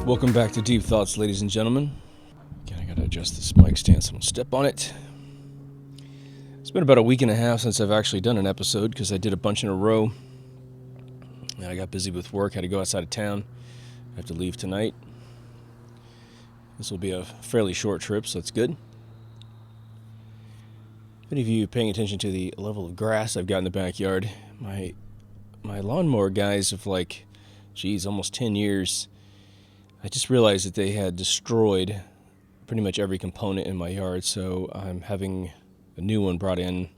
Welcome back to Deep Thoughts, ladies and gentlemen. Again, I gotta adjust this mic stand so I don't step on it. It's been about a week and a half since I've actually done an episode because I did a bunch in a row. And I got busy with work, had to go outside of town. I have to leave tonight. This will be a fairly short trip, so that's good. If any of you paying attention to the level of grass I've got in the backyard, my lawnmower guys of almost 10 years, I just realized that they had destroyed pretty much every component in my yard, so I'm having a new one brought in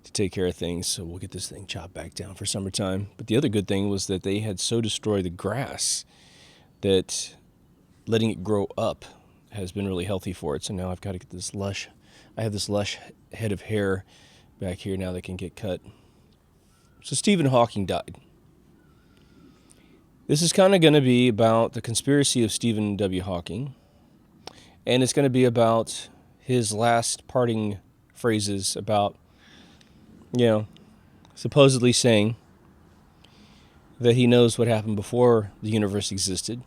to take care of things, so we'll get this thing chopped back down for summertime. But the other good thing was that they had so destroyed the grass that letting it grow up has been really healthy for it, so now I've got to get this lush head of hair back here now that can get cut. So Stephen Hawking died. This is kind of going to be about the conspiracy of Stephen W. Hawking, and it's going to be about his last parting phrases about, supposedly saying that he knows what happened before the universe existed.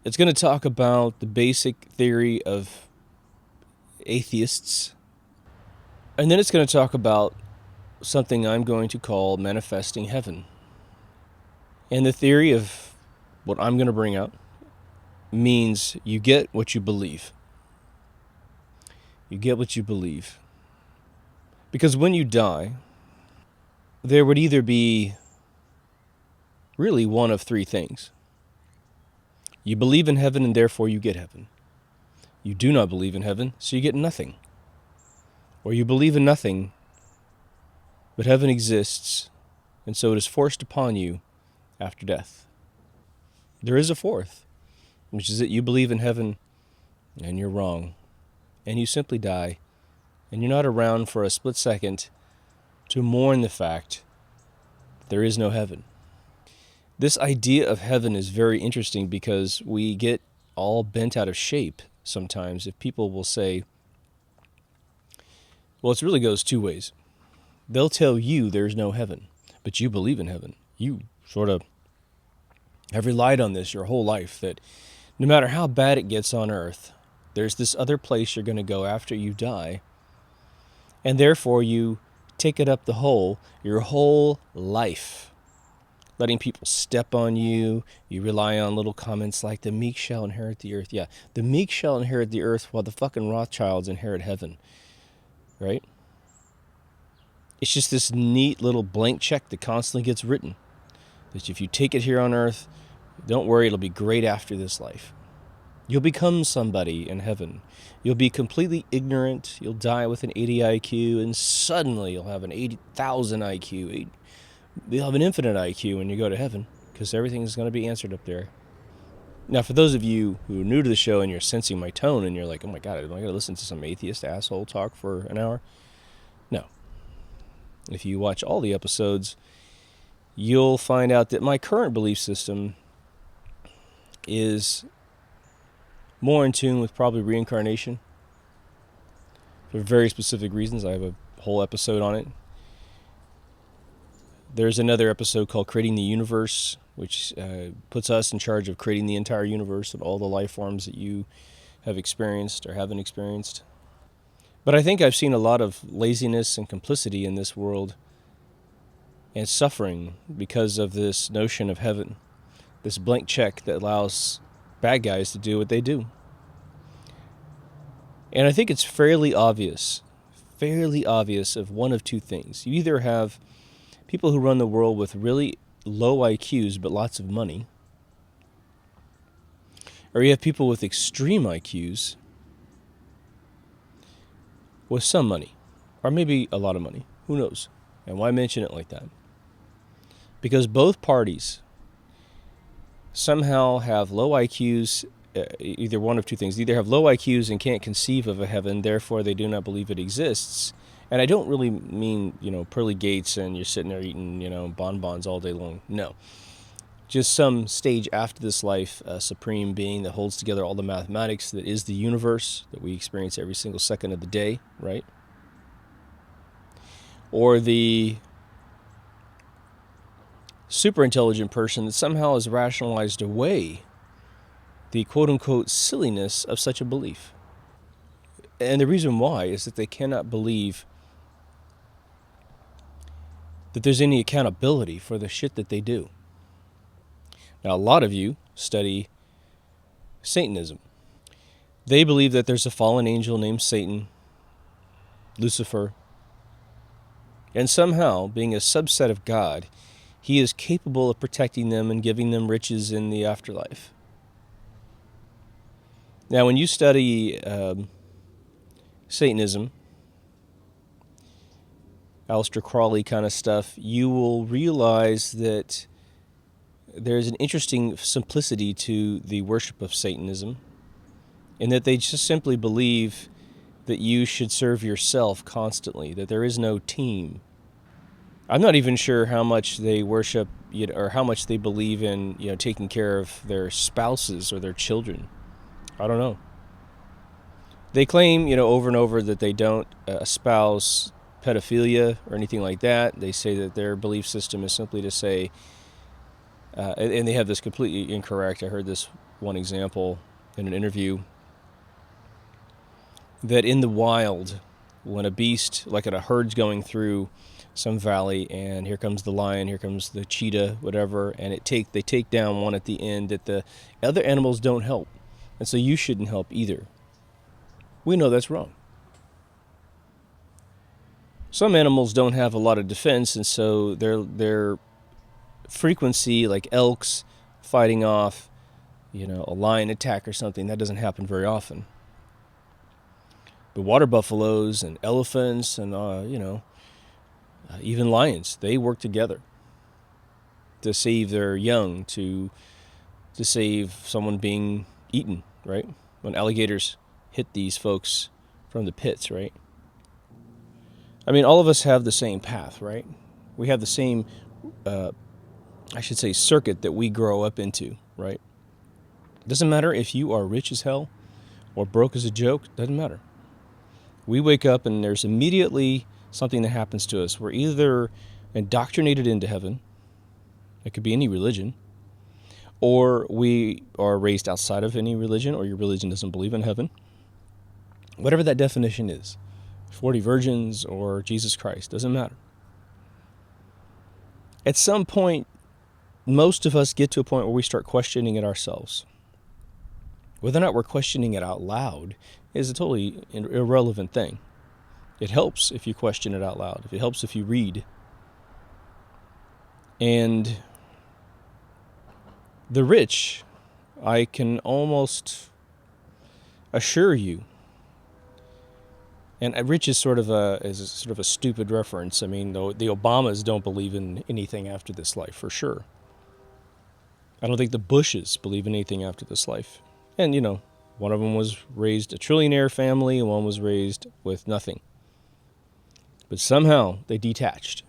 It's going to talk about the basic theory of atheists, and then it's going to talk about something I'm going to call manifesting heaven. And the theory of what I'm going to bring out means you get what you believe. You get what you believe. Because when you die, there would either be really one of three things. You believe in heaven and therefore you get heaven. You do not believe in heaven, so you get nothing. Or you believe in nothing, but heaven exists, and so it is forced upon you after death. There is a fourth, which is that you believe in heaven and you're wrong, and you simply die, and you're not around for a split second to mourn the fact that there is no heaven. This idea of heaven is very interesting because we get all bent out of shape sometimes if people will say, well, it really goes two ways. They'll tell you there's no heaven, but you believe in heaven. You sort of have relied on this your whole life, that no matter how bad it gets on earth, there's this other place you're going to go after you die, and therefore you take it up your whole life, letting people step on you. You rely on little comments like, the meek shall inherit the earth. Yeah, the meek shall inherit the earth while the fucking Rothschilds inherit heaven, right? It's just this neat little blank check that constantly gets written. That if you take it here on earth, don't worry, it'll be great after this life. You'll become somebody in heaven. You'll be completely ignorant. You'll die with an 80 IQ, and suddenly you'll have an 80,000 IQ. You'll have an infinite IQ when you go to heaven, because everything is going to be answered up there. Now, for those of you who are new to the show and you're sensing my tone and you're like, oh my God, am I going to listen to some atheist asshole talk for an hour? No. If you watch all the episodes, you'll find out that my current belief system is more in tune with probably reincarnation for very specific reasons. I have a whole episode on it. There's another episode called Creating the Universe, which puts us in charge of creating the entire universe and all the life forms that you have experienced or haven't experienced. But I think I've seen a lot of laziness and complicity in this world and suffering because of this notion of heaven, this blank check that allows bad guys to do what they do. And I think it's fairly obvious of one of two things. You either have people who run the world with really low IQs but lots of money, or you have people with extreme IQs with some money, or maybe a lot of money. Who knows? And why mention it like that? Because both parties somehow have low IQs, either one of two things. They either have low IQs and can't conceive of a heaven, therefore they do not believe it exists. And I don't really mean, pearly gates and you're sitting there eating, bonbons all day long. No. Just some stage after this life, a supreme being that holds together all the mathematics that is the universe that we experience every single second of the day, right? Or the super intelligent person that somehow has rationalized away the quote-unquote silliness of such a belief. And the reason why is that they cannot believe that there's any accountability for the shit that they do. Now, a lot of you study Satanism. They believe that there's a fallen angel named Satan, Lucifer, and somehow, being a subset of God, he is capable of protecting them and giving them riches in the afterlife. Now, when you study Satanism, Aleister Crowley kind of stuff, you will realize that there's an interesting simplicity to the worship of Satanism, in that they just simply believe that you should serve yourself constantly, that there is no team. I'm not even sure how much they worship, or how much they believe in, taking care of their spouses or their children. I don't know. They claim, over and over that they don't espouse pedophilia or anything like that. They say that their belief system is simply to say, and they have this completely incorrect. I heard this one example in an interview, that in the wild, when a beast, like a herd's going through some valley, and here comes the lion, here comes the cheetah, whatever, and they take down one at the end, that the other animals don't help, and so you shouldn't help either. We know that's wrong. Some animals don't have a lot of defense, and so their frequency, like elks fighting off, a lion attack or something, that doesn't happen very often. But water buffaloes and elephants and even lions, they work together to save their young, to save someone being eaten, right? When alligators hit these folks from the pits, right? I mean, all of us have the same path, right? We have the same, circuit that we grow up into, right? It doesn't matter if you are rich as hell or broke as a joke, doesn't matter. We wake up and there's immediately something that happens to us. We're either indoctrinated into heaven, it could be any religion, or we are raised outside of any religion, or your religion doesn't believe in heaven. Whatever that definition is, 40 virgins or Jesus Christ, doesn't matter. At some point, most of us get to a point where we start questioning it ourselves. Whether or not we're questioning it out loud is a totally irrelevant thing. It helps if you question it out loud. It helps if you read. And the rich, I can almost assure you, and rich is sort of a stupid reference. I mean, the Obamas don't believe in anything after this life, for sure. I don't think the Bushes believe in anything after this life. And, one of them was raised a trillionaire family, and one was raised with nothing. But somehow they detached.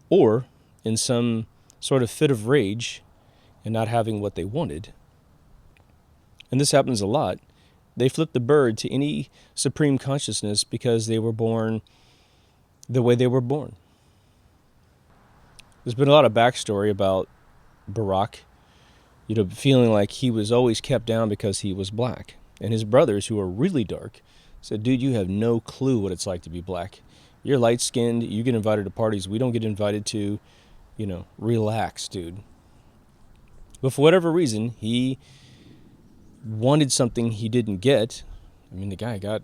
Or, in some sort of fit of rage and not having what they wanted, and this happens a lot, they flip the bird to any supreme consciousness because they were born the way they were born. There's been a lot of backstory about Barack, feeling like he was always kept down because he was black. And his brothers, who are really dark, said, dude, you have no clue what it's like to be black. You're light-skinned, you get invited to parties we don't get invited to, relax, dude. But for whatever reason, he wanted something he didn't get. I mean, the guy got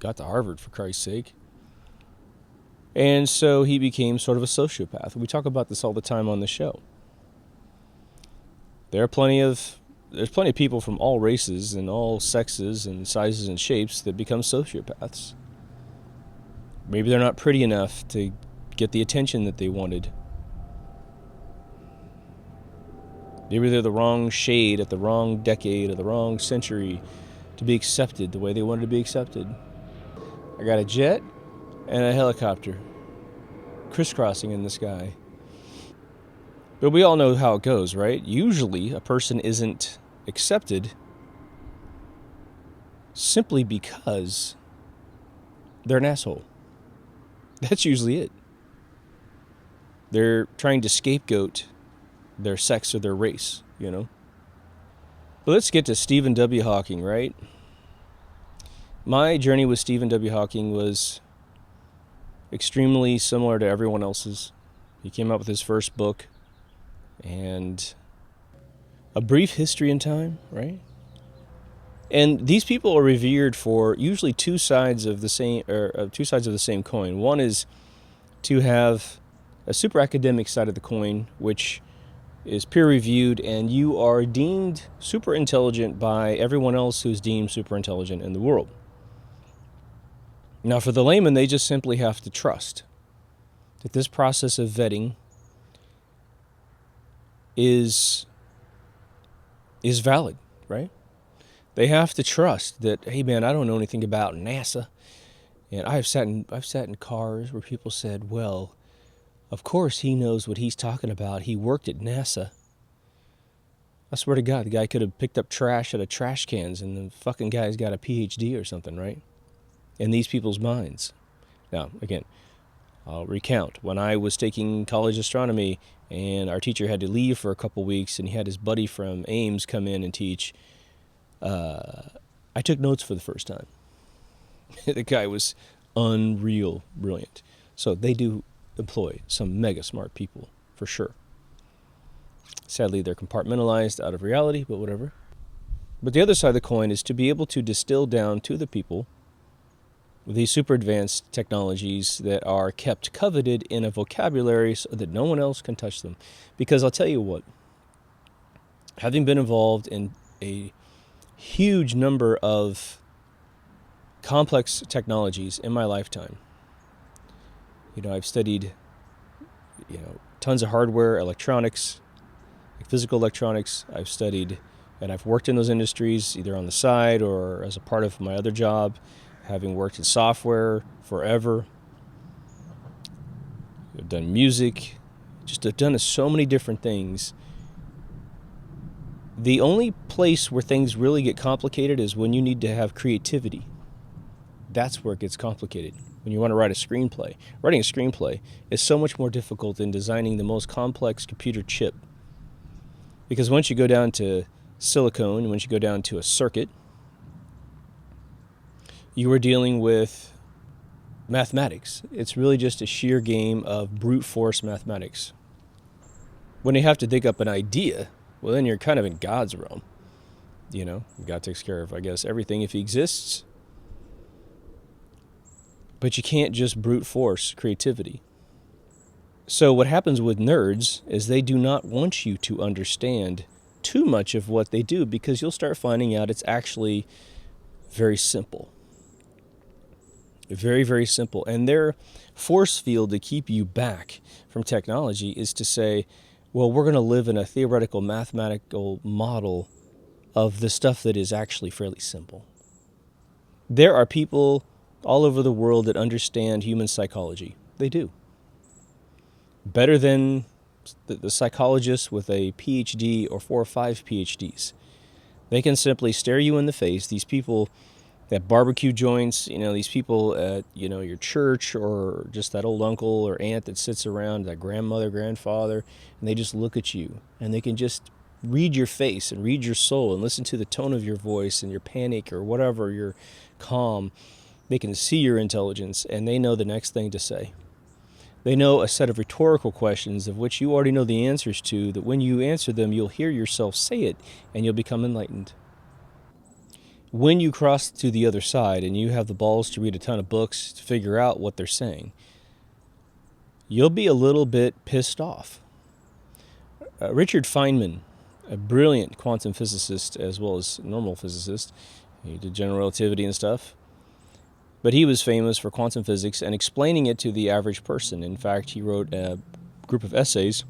to Harvard, for Christ's sake. And so he became sort of a sociopath. We talk about this all the time on the show. There's plenty of people from all races and all sexes and sizes and shapes that become sociopaths. Maybe they're not pretty enough to, get the attention that they wanted. Maybe they're the wrong shade at the wrong decade or the wrong century to be accepted the way they wanted to be accepted. I got a jet and a helicopter crisscrossing in the sky. But we all know how it goes, right? Usually a person isn't accepted simply because they're an asshole. That's usually it. They're trying to scapegoat their sex or their race, you know? But let's get to Stephen W. Hawking, right? My journey with Stephen W. Hawking was extremely similar to everyone else's. He came out with his first book and A Brief History in Time, right? And these people are revered for usually two sides of the same coin. One is to have a super academic side of the coin, which is peer reviewed, and you are deemed super intelligent by everyone else who's deemed super intelligent in the world. Now, for the layman, they just simply have to trust that this process of vetting is valid, right? They have to trust that, hey man, I don't know anything about NASA. And I've sat in cars where people said, well, of course he knows what he's talking about. He worked at NASA. I swear to God, the guy could have picked up trash out of trash cans and the fucking guy's got a PhD or something, right? In these people's minds. Now, again, I'll recount. When I was taking college astronomy and our teacher had to leave for a couple weeks and he had his buddy from Ames come in and teach, I took notes for the first time. The guy was unreal brilliant. So they do employ some mega smart people, for sure. Sadly, they're compartmentalized out of reality, but whatever. But the other side of the coin is to be able to distill down to the people these super advanced technologies that are kept coveted in a vocabulary so that no one else can touch them. Because I'll tell you what, having been involved in a huge number of complex technologies in my lifetime, I've studied, tons of hardware, electronics, physical electronics. I've studied and I've worked in those industries either on the side or as a part of my other job, having worked in software forever. I've done music, I've done so many different things. The only place where things really get complicated is when you need to have creativity. That's where it gets complicated. When you want to write a screenplay. Writing a screenplay is so much more difficult than designing the most complex computer chip. Because once you go down to silicone, once you go down to a circuit, you are dealing with mathematics. It's really just a sheer game of brute force mathematics. When you have to dig up an idea, well, then you're kind of in God's realm. God takes care of, I guess, everything if he exists. But you can't just brute force creativity. So what happens with nerds is they do not want you to understand too much of what they do because you'll start finding out it's actually very simple. Very, very simple. And their force field to keep you back from technology is to say, well, we're going to live in a theoretical mathematical model of the stuff that is actually fairly simple. There are people all over the world that understand human psychology. They do. Better than the psychologists with a PhD or 4 or 5 PhDs. They can simply stare you in the face. These people at barbecue joints, these people at, your church or just that old uncle or aunt that sits around, that grandmother, grandfather, and they just look at you and they can just read your face and read your soul and listen to the tone of your voice and your panic or whatever, your calm. They can see your intelligence and they know the next thing to say. They know a set of rhetorical questions of which you already know the answers to, that when you answer them, you'll hear yourself say it and you'll become enlightened. When you cross to the other side and you have the balls to read a ton of books to figure out what they're saying, you'll be a little bit pissed off. Richard Feynman, a brilliant quantum physicist as well as normal physicist, he did general relativity and stuff. But he was famous for quantum physics and explaining it to the average person. In fact, he wrote a group of essays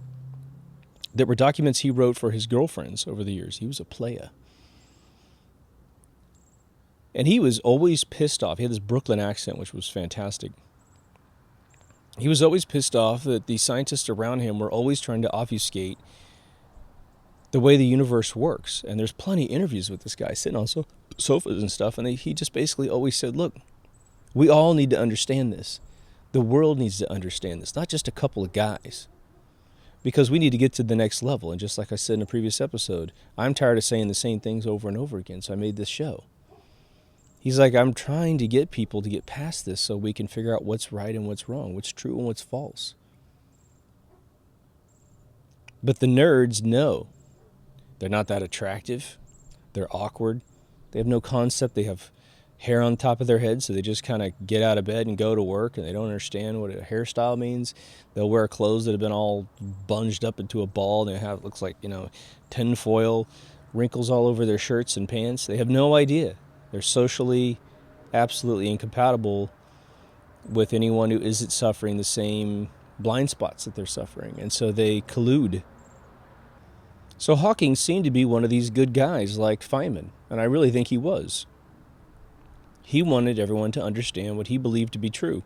that were documents he wrote for his girlfriends over the years. He was a playa. And he was always pissed off. He had this Brooklyn accent, which was fantastic. He was always pissed off that the scientists around him were always trying to obfuscate the way the universe works. And there's plenty of interviews with this guy sitting on sofas and stuff. And he just basically always said, look, we all need to understand this. The world needs to understand this, not just a couple of guys. Because we need to get to the next level. And just like I said in a previous episode, I'm tired of saying the same things over and over again. So I made this show. He's like, I'm trying to get people to get past this so we can figure out what's right and what's wrong, what's true and what's false. But the nerds know they're not that attractive. They're awkward. They have no concept. They have hair on top of their head, so they just kind of get out of bed and go to work, and they don't understand what a hairstyle means. They'll wear clothes that have been all bunged up into a ball, and they have, it looks like, tinfoil, wrinkles all over their shirts and pants. They have no idea. They're socially absolutely incompatible with anyone who isn't suffering the same blind spots that they're suffering. And so they collude. So Hawking seemed to be one of these good guys like Feynman. And I really think he was. He wanted everyone to understand what he believed to be true.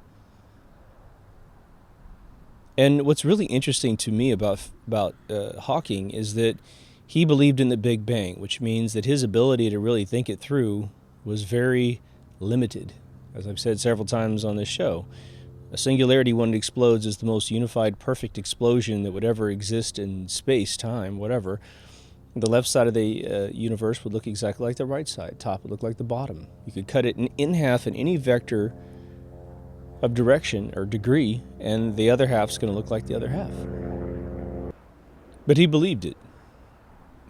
And what's really interesting to me about Hawking is that he believed in the Big Bang, which means that his ability to really think it through was very limited. As I've said several times on this show, a singularity when it explodes is the most unified, perfect explosion that would ever exist in space, time, whatever. The left side of the universe would look exactly like the right side. Top would look like the bottom. You could cut it in half in any vector of direction or degree, and the other half's going to look like the other half. But he believed it.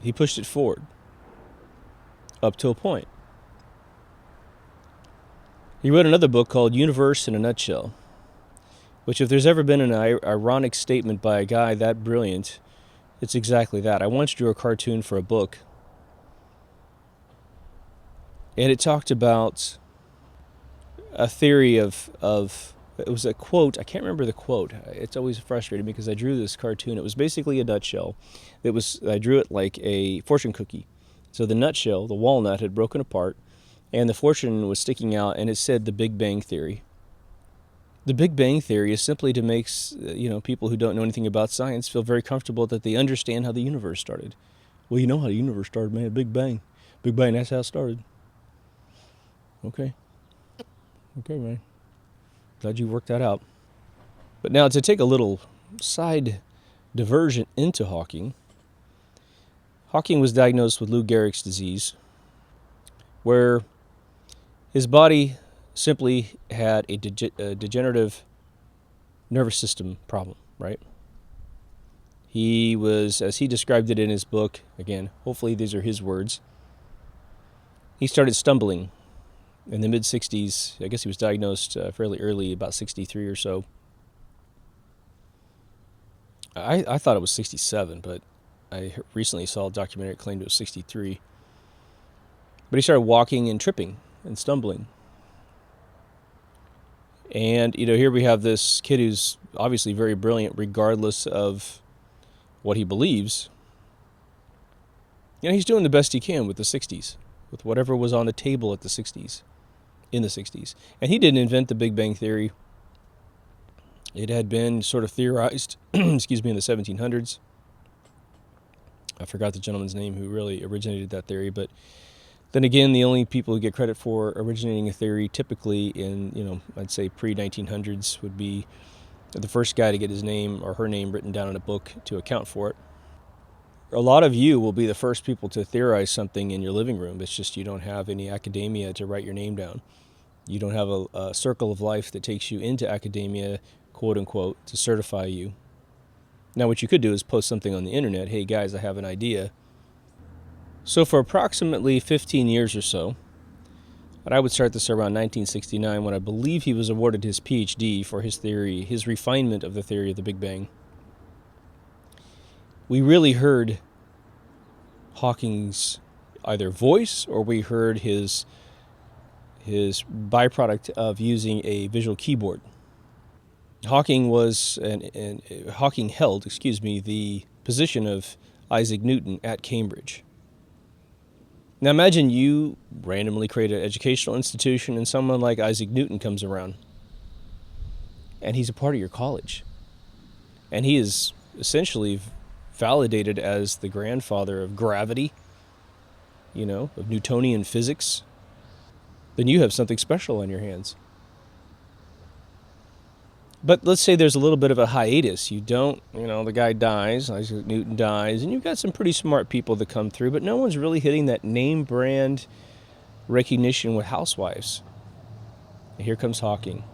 He pushed it forward up to a point. He wrote another book called Universe in a Nutshell, which if there's ever been an ironic statement by a guy that brilliant, it's exactly that. I once drew a cartoon for a book, and it talked about a theory of it was a quote. I can't remember the quote. It's always frustrated me because I drew this cartoon. It was basically a nutshell. I drew it like a fortune cookie. So the nutshell, the walnut, had broken apart, and the fortune was sticking out, and it said the Big Bang Theory. The Big Bang Theory is simply to make people who don't know anything about science feel very comfortable that they understand how the universe started. Well, you know how the universe started, man. Big Bang. Big Bang, that's how it started. Okay, man. Glad you worked that out. But now to take a little side diversion into Hawking. Hawking was diagnosed with Lou Gehrig's disease, where his body simply had a degenerative nervous system problem, right? He was, as he described it in his book, again, hopefully these are his words, he started stumbling in the mid-60s. I guess he was diagnosed fairly early, about 63 or so. I thought it was 67, but I recently saw a documentary that claimed it was 63. But he started walking and tripping and stumbling. And, here we have this kid who's obviously very brilliant regardless of what he believes. He's doing the best he can with the 60s, with whatever was on the table at the 60s, in the 60s. And he didn't invent the Big Bang Theory. It had been sort of theorized, in the 1700s. I forgot the gentleman's name who really originated that theory, but then again, the only people who get credit for originating a theory typically in, I'd say pre-1900s would be the first guy to get his name or her name written down in a book to account for it. A lot of you will be the first people to theorize something in your living room. It's just you don't have any academia to write your name down. You don't have a circle of life that takes you into academia, quote unquote, to certify you. Now what you could do is post something on the internet. Hey guys, I have an idea. So for approximately 15 years or so, and I would start this around 1969 when I believe he was awarded his PhD for his theory, his refinement of the theory of the Big Bang, we really heard Hawking's either voice or we heard his his byproduct of using a visual keyboard. Hawking held, the position of Isaac Newton at Cambridge. Now imagine you randomly create an educational institution and someone like Isaac Newton comes around and he's a part of your college. And he is essentially validated as the grandfather of gravity, of Newtonian physics. Then you have something special on your hands. But let's say there's a little bit of a hiatus. The guy dies, Isaac Newton dies, and you've got some pretty smart people that come through, but no one's really hitting that name brand recognition with housewives. And here comes Hawking.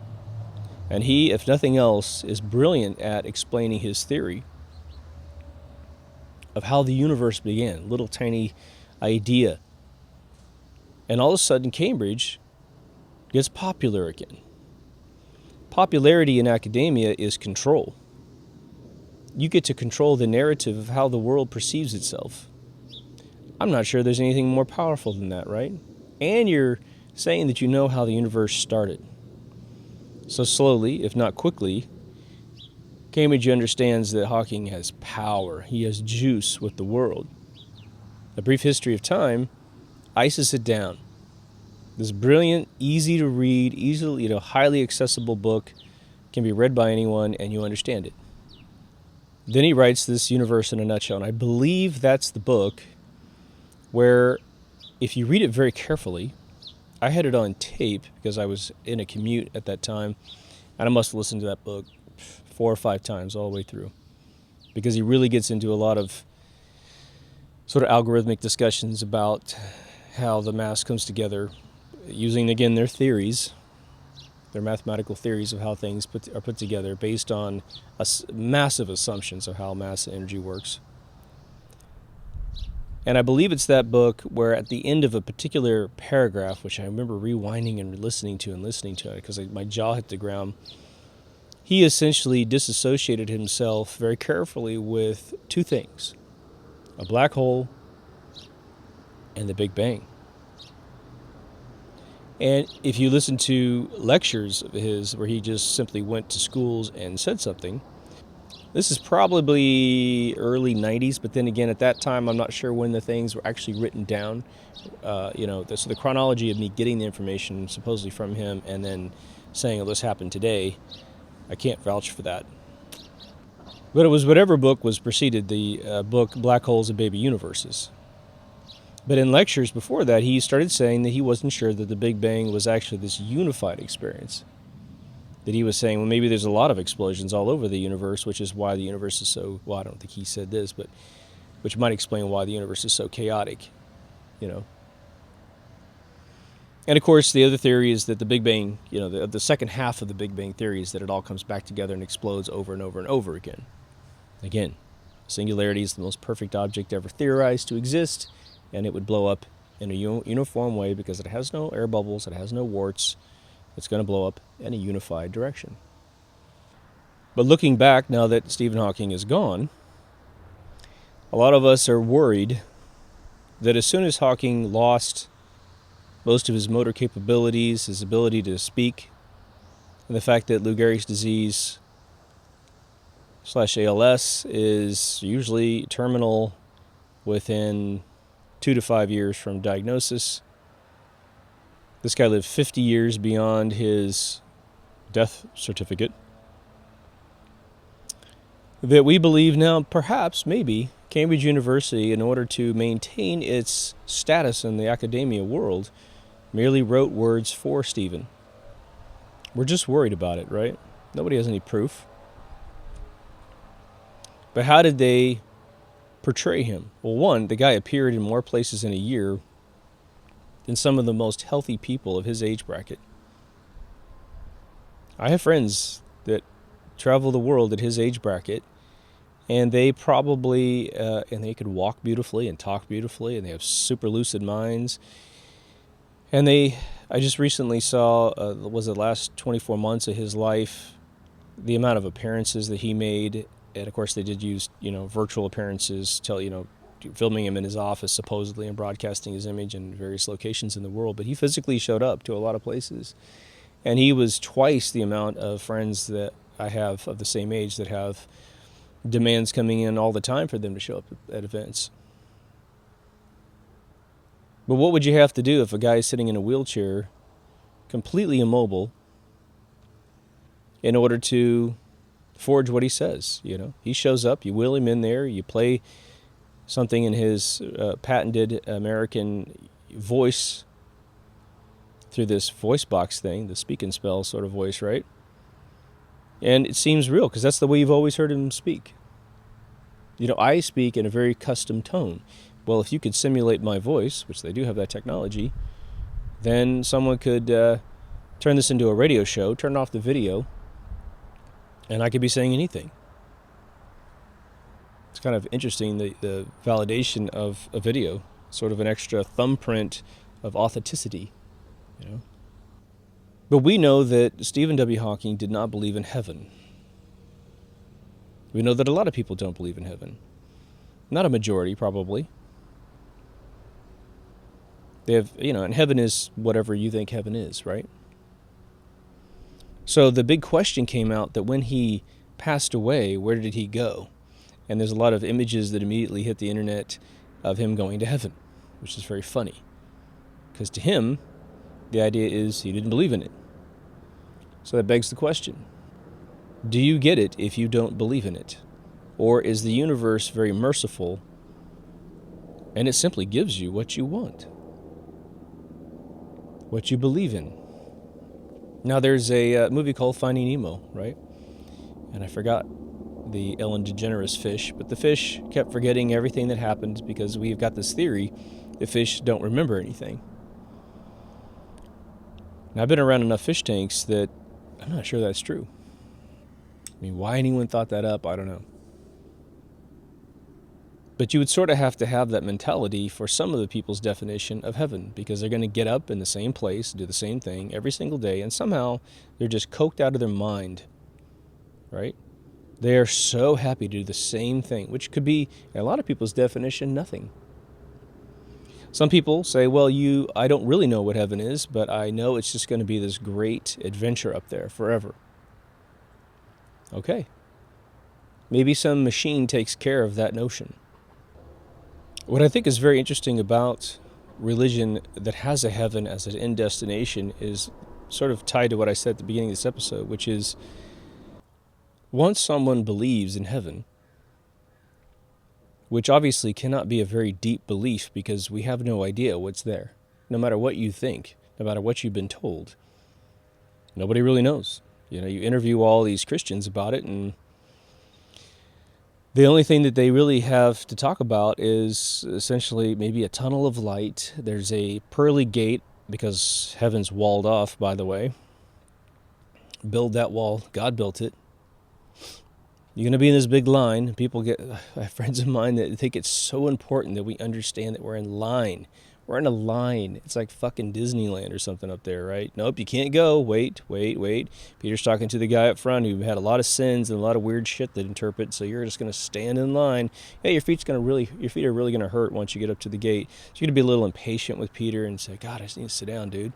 And he, if nothing else, is brilliant at explaining his theory of how the universe began, little tiny idea. And all of a sudden, Cambridge gets popular again. Popularity in academia is control. You get to control the narrative of how the world perceives itself. I'm not sure there's anything more powerful than that, right? And you're saying that you know how the universe started. So slowly, if not quickly, Cambridge understands that Hawking has power. He has juice with the world. A Brief History of Time ices it down. This brilliant, easy to read, easily, highly accessible book can be read by anyone and you understand it. Then he writes this Universe in a Nutshell, and I believe that's the book where, if you read it very carefully, I had it on tape because I was in a commute at that time, and I must have listened to that book 4 or 5 times all the way through, because he really gets into a lot of sort of algorithmic discussions about how the mass comes together, using, again, their theories, their mathematical theories of how things are put together based on massive assumptions of how mass and energy works. And I believe it's that book where at the end of a particular paragraph, which I remember rewinding and listening to it because my jaw hit the ground, he essentially disassociated himself very carefully with 2 things: a black hole and the Big Bang. And if you listen to lectures of his where he just simply went to schools and said something, this is probably early 90s, but then again, at that time, I'm not sure when the things were actually written down. So the chronology of me getting the information supposedly from him and then saying, oh, this happened today, I can't vouch for that. But it was whatever book was preceded the book Black Holes and Baby Universes. But in lectures before that, he started saying that he wasn't sure that the Big Bang was actually this unified experience. That he was saying, well, maybe there's a lot of explosions all over the universe, which is why the universe is so, well, I don't think he said this, but which might explain why the universe is so chaotic, And of course, the other theory is that the Big Bang, the second half of the Big Bang theory is that it all comes back together and explodes over and over and over again. Again, singularity is the most perfect object ever theorized to exist, and it would blow up in a uniform way because it has no air bubbles, it has no warts. It's going to blow up in a unified direction. But looking back, now that Stephen Hawking is gone, a lot of us are worried that as soon as Hawking lost most of his motor capabilities, his ability to speak, and the fact that Lou Gehrig's disease / ALS is usually terminal within 2 to 5 years from diagnosis. This guy lived 50 years beyond his death certificate. That we believe now, perhaps, maybe, Cambridge University, in order to maintain its status in the academia world, merely wrote words for Stephen. We're just worried about it, right? Nobody has any proof. But how did they portray him? Well, one, the guy appeared in more places in a year than some of the most healthy people of his age bracket. I have friends that travel the world at his age bracket, and they probably, and they could walk beautifully and talk beautifully, and they have super lucid minds. And I just recently saw, was it last 24 months of his life, the amount of appearances that he made. And of course they did use, virtual appearances, filming him in his office supposedly and broadcasting his image in various locations in the world, but he physically showed up to a lot of places. And he was twice the amount of friends that I have of the same age that have demands coming in all the time for them to show up at events. But what would you have to do if a guy is sitting in a wheelchair, completely immobile, in order to forge what he says? You know, he shows up, you wheel him in there, you play something in his patented American voice through this voice box thing, the speak and spell sort of voice, right? And it seems real because that's the way you've always heard him speak. You know, I speak in a very custom tone. Well, if you could simulate my voice, which they do have that technology, then someone could turn this into a radio show, turn off the video, and I could be saying anything. It's kind of interesting, the validation of a video, sort of an extra thumbprint of authenticity, you know. But we know that Stephen W. Hawking did not believe in heaven. We know that a lot of people don't believe in heaven. Not a majority, probably. They have, you know, and heaven is whatever you think heaven is, right? So the big question came out that when he passed away, where did he go? And there's a lot of images that immediately hit the internet of him going to heaven, which is very funny. Because to him, the idea is he didn't believe in it. So that begs the question, do you get it if you don't believe in it? Or is the universe very merciful and it simply gives you what you want? What you believe in? Now there's a movie called Finding Nemo, right? And I forgot the Ellen DeGeneres fish, but the fish kept forgetting everything that happened because we've got this theory that fish don't remember anything. Now I've been around enough fish tanks that I'm not sure that's true. I mean, why anyone thought that up, I don't know. But you would sort of have to have that mentality for some of the people's definition of heaven, because they're going to get up in the same place, do the same thing every single day, and somehow they're just coked out of their mind, right? They are so happy to do the same thing, which could be, in a lot of people's definition, nothing. Some people say, well, I don't really know what heaven is, but I know it's just going to be this great adventure up there forever. Okay. Maybe some machine takes care of that notion. What I think is very interesting about religion that has a heaven as an end destination is sort of tied to what I said at the beginning of this episode, which is once someone believes in heaven, which obviously cannot be a very deep belief because we have no idea what's there, no matter what you think, no matter what you've been told. Nobody really knows. You know, you interview all these Christians about it, and the only thing that they really have to talk about is essentially maybe a tunnel of light. There's a pearly gate, because heaven's walled off, by the way. Build that wall. God built it. You're going to be in this big line. People I have friends of mine that think it's so important that we understand that we're in line. We're in a line. It's like fucking Disneyland or something up there, right? Nope, you can't go. Wait. Peter's talking to the guy up front who had a lot of sins and a lot of weird shit that interpret, so you're just going to stand in line. Yeah, your feet are really going to hurt once you get up to the gate. So you're going to be a little impatient with Peter and say, God, I just need to sit down, dude.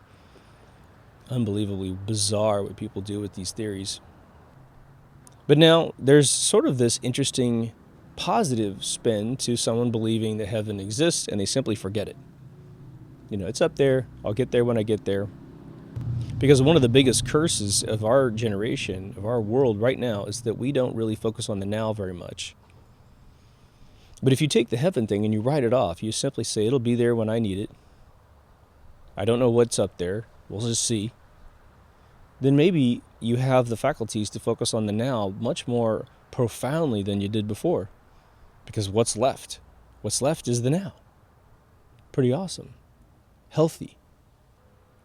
Unbelievably bizarre what people do with these theories. But now there's sort of this interesting positive spin to someone believing that heaven exists and they simply forget it. You know, it's up there. I'll get there when I get there. Because one of the biggest curses of our generation, of our world right now, is that we don't really focus on the now very much. But if you take the heaven thing and you write it off, you simply say, it'll be there when I need it. I don't know what's up there. We'll just see. Then maybe you have the faculties to focus on the now much more profoundly than you did before. Because what's left? What's left is the now. Pretty awesome. Healthy.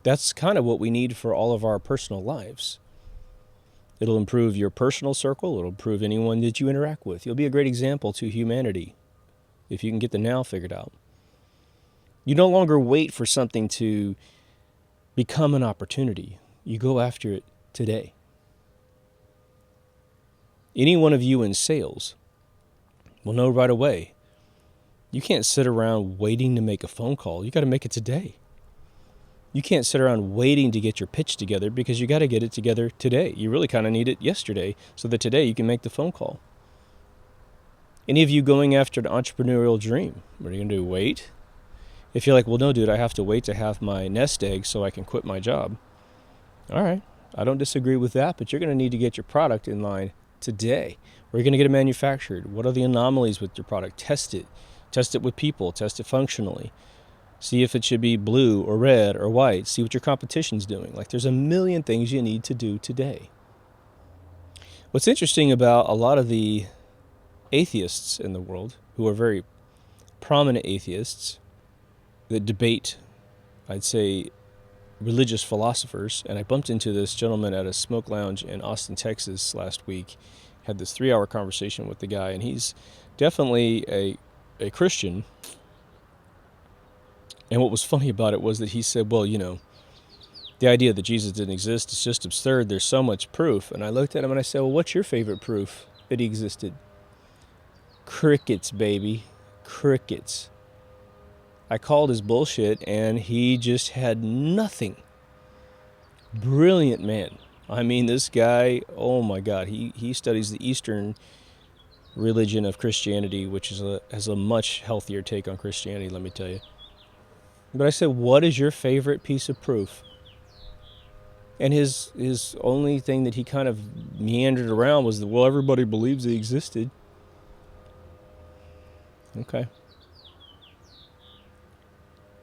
That's kind of what we need for all of our personal lives. It'll improve your personal circle. It'll improve anyone that you interact with. You'll be a great example to humanity if you can get the now figured out. You no longer wait for something to become an opportunity. You go after it today. Any one of you in sales will know right away You can't sit around waiting to make a phone call. You got to make it today. You can't sit around waiting to get your pitch together because you got to get it together today. You really kind of need it yesterday so that today you can make the phone call. Any of you going after an entrepreneurial dream, what are you going to do, wait? If you're like, well, no, dude, I have to wait to have my nest egg so I can quit my job. All right, I don't disagree with that, but you're going to need to get your product in line today. Where are you going to get it manufactured? What are the anomalies with your product? Test it. Test it with people. Test it functionally. See if it should be blue or red or white. See what your competition's doing. Like, there's a million things you need to do today. What's interesting about a lot of the atheists in the world, who are very prominent atheists that debate, I'd say, religious philosophers, and I bumped into this gentleman at a smoke lounge in Austin, Texas last week, had this 3-hour conversation with the guy, and he's definitely a Christian. And what was funny about it was that he said, well, the idea that Jesus didn't exist is just absurd. There's so much proof. And I looked at him and I said, well, what's your favorite proof that he existed? Crickets, baby. Crickets. I called his bullshit and he just had nothing. Brilliant man. I mean, this guy, oh my God, he studies the Eastern religion of Christianity, which has a much healthier take on Christianity, let me tell you. But I said, what is your favorite piece of proof? And his only thing that he kind of meandered around was that, well, everybody believes he existed. Okay.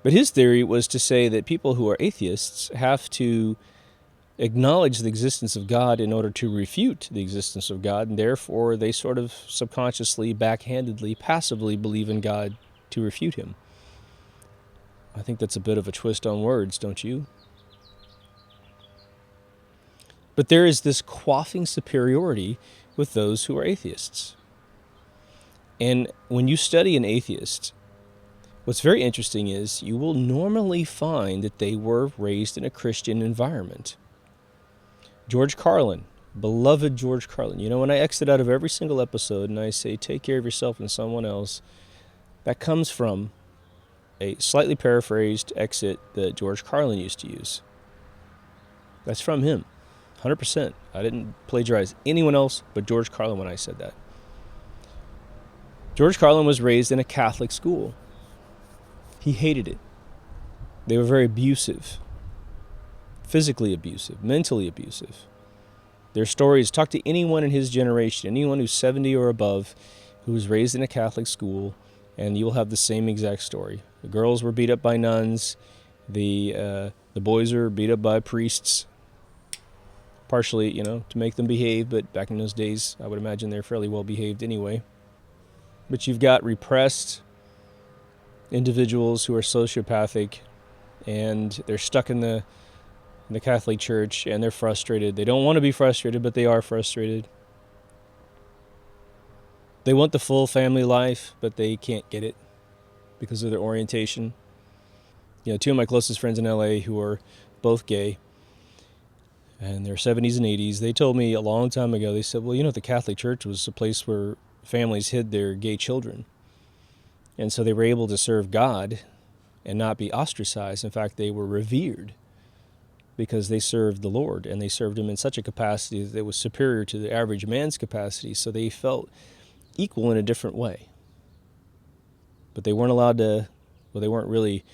But his theory was to say that people who are atheists have to acknowledge the existence of God in order to refute the existence of God, and therefore they sort of subconsciously, backhandedly, passively believe in God to refute him. I think that's a bit of a twist on words, don't you? But there is this quaffing superiority with those who are atheists. And when you study an atheist, what's very interesting is you will normally find that they were raised in a Christian environment. George Carlin, beloved George Carlin. When I exit out of every single episode and I say, take care of yourself and someone else, that comes from a slightly paraphrased exit that George Carlin used to use. That's from him, 100%. I didn't plagiarize anyone else but George Carlin when I said that. George Carlin was raised in a Catholic school. He hated it. They were very abusive, physically abusive, mentally abusive. Their stories, talk to anyone in his generation, anyone who's 70 or above, who was raised in a Catholic school, and you'll have the same exact story. The girls were beat up by nuns. The boys were beat up by priests, partially, to make them behave. But back in those days, I would imagine they're fairly well behaved anyway. But you've got repressed individuals who are sociopathic, and they're stuck in the Catholic Church, and they're frustrated. They don't want to be frustrated, but they are frustrated. They want the full family life, but they can't get it because of their orientation. Two of my closest friends in LA who are both gay, and their 70s and 80s, they told me a long time ago, they said, well, the Catholic Church was a place where families hid their gay children. And so they were able to serve God and not be ostracized. In fact, they were revered because they served the Lord, and they served him in such a capacity that was superior to the average man's capacity. So they felt equal in a different way. But they weren't allowed to, they weren't really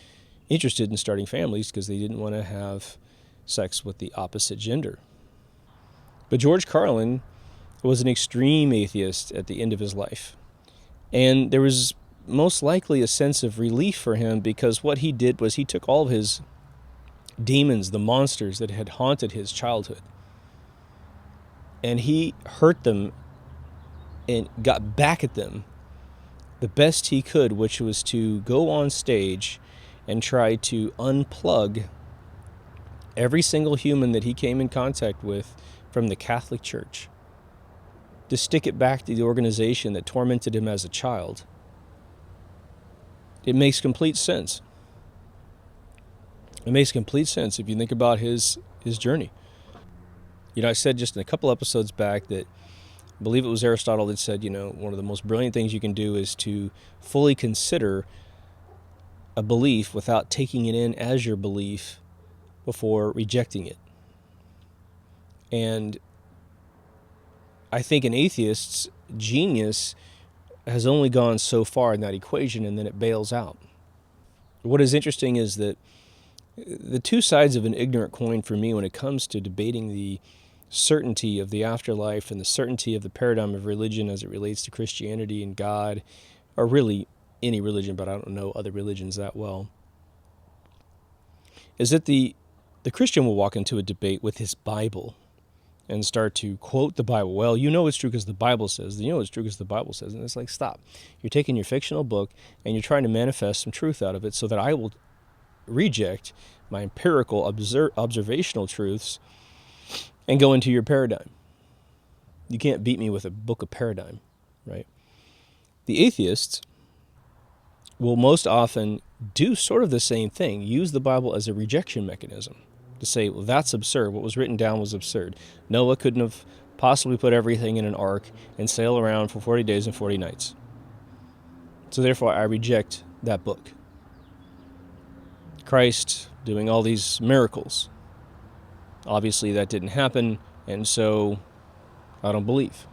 interested in starting families because they didn't want to have sex with the opposite gender. But George Carlin was an extreme atheist at the end of his life. And there was most likely a sense of relief for him because what he did was he took all of his demons, the monsters that had haunted his childhood, and he hurt them and got back at them the best he could, which was to go on stage and try to unplug every single human that he came in contact with from the Catholic Church, to stick it back to the organization that tormented him as a child. It makes complete sense. It makes complete sense if you think about his journey. I said just in a couple episodes back that I believe it was Aristotle that said, one of the most brilliant things you can do is to fully consider a belief without taking it in as your belief before rejecting it. And I think an atheist's genius has only gone so far in that equation, and then it bails out. What is interesting is that the two sides of an ignorant coin for me when it comes to debating the certainty of the afterlife and the certainty of the paradigm of religion as it relates to Christianity and God, or really any religion, but I don't know other religions that well, is that the Christian will walk into a debate with his Bible and start to quote the Bible. Well, it's true because the Bible says. It's true because the Bible says. And it's like, stop. You're taking your fictional book and you're trying to manifest some truth out of it so that I will reject my empirical observational truths and go into your paradigm. You can't beat me with a book of paradigm, right? The atheists will most often do sort of the same thing, use the Bible as a rejection mechanism to say, well, that's absurd. What was written down was absurd. Noah couldn't have possibly put everything in an ark and sail around for 40 days and 40 nights. So therefore, I reject that book. Christ doing all these miracles. Obviously, that didn't happen, and so I don't believe.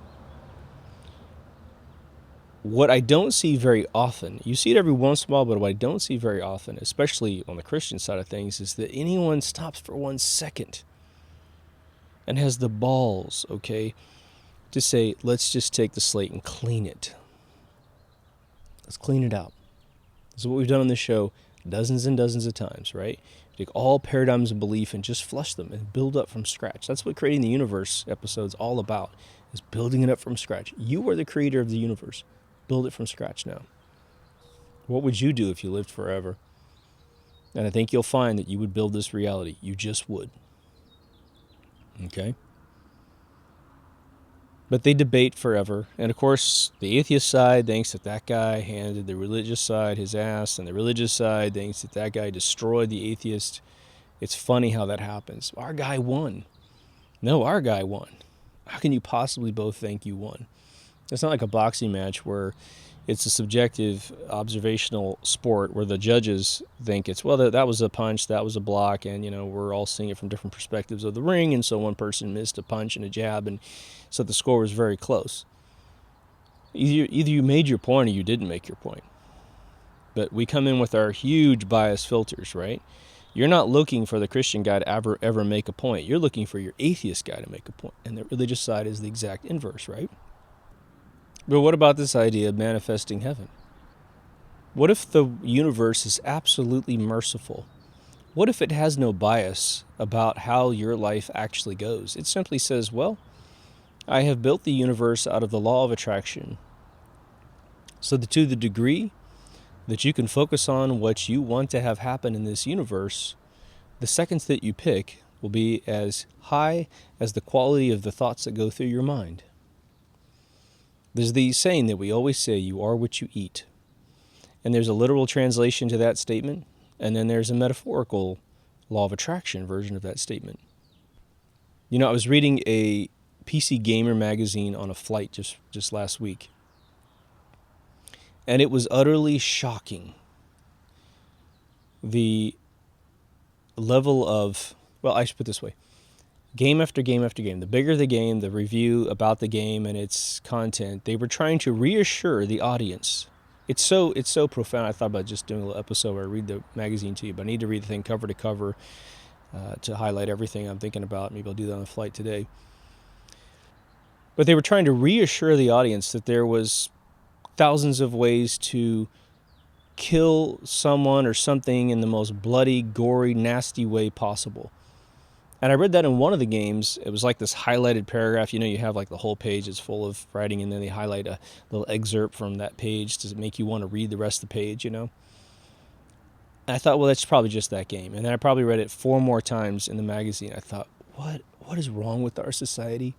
What I don't see very often, you see it every once in a while, but what I don't see very often, especially on the Christian side of things, is that anyone stops for 1 second and has the balls, to say, let's just take the slate and clean it. Let's clean it out. This is what we've done on this show dozens and dozens of times, right? Take all paradigms of belief and just flush them and build up from scratch. That's what Creating the Universe episode's all about, is building it up from scratch. You are the creator of the universe. Build it from scratch now. What would you do if you lived forever? And I think you'll find that you would build this reality. You just would. Okay? But they debate forever. And of course, the atheist side thinks that guy handed the religious side his ass, and the religious side thinks that guy destroyed the atheist. It's funny how that happens. Our guy won. No, our guy won. How can you possibly both think you won? It's not like a boxing match where it's a subjective observational sport where the judges think it's, well, that was a punch, that was a block, and, we're all seeing it from different perspectives of the ring, and so one person missed a punch and a jab, and so the score was very close. Either you made your point or you didn't make your point. But we come in with our huge bias filters, right? You're not looking for the Christian guy to ever make a point. You're looking for your atheist guy to make a point, and the religious side is the exact inverse, right? But what about this idea of manifesting heaven? What if the universe is absolutely merciful? What if it has no bias about how your life actually goes? It simply says, well, I have built the universe out of the law of attraction, so that to the degree that you can focus on what you want to have happen in this universe, the seconds that you pick will be as high as the quality of the thoughts that go through your mind. There's the saying that we always say, you are what you eat. And there's a literal translation to that statement, and then there's a metaphorical law of attraction version of that statement. I was reading a PC Gamer magazine on a flight just last week, and it was utterly shocking. The level of, well, I should put it this way. Game after game after game. The bigger the game, the review about the game and its content, they were trying to reassure the audience. It's so profound. I thought about just doing a little episode where I read the magazine to you, but I need to read the thing cover to cover to highlight everything I'm thinking about. Maybe I'll do that on the flight today. But they were trying to reassure the audience that there was thousands of ways to kill someone or something in the most bloody, gory, nasty way possible. And I read that in one of the games. It was like this highlighted paragraph. You have like the whole page is full of writing, and then they highlight a little excerpt from that page to make you want to read the rest of the page, And I thought, well, that's probably just that game. And then I probably read it 4 more times in the magazine. I thought, what is wrong with our society?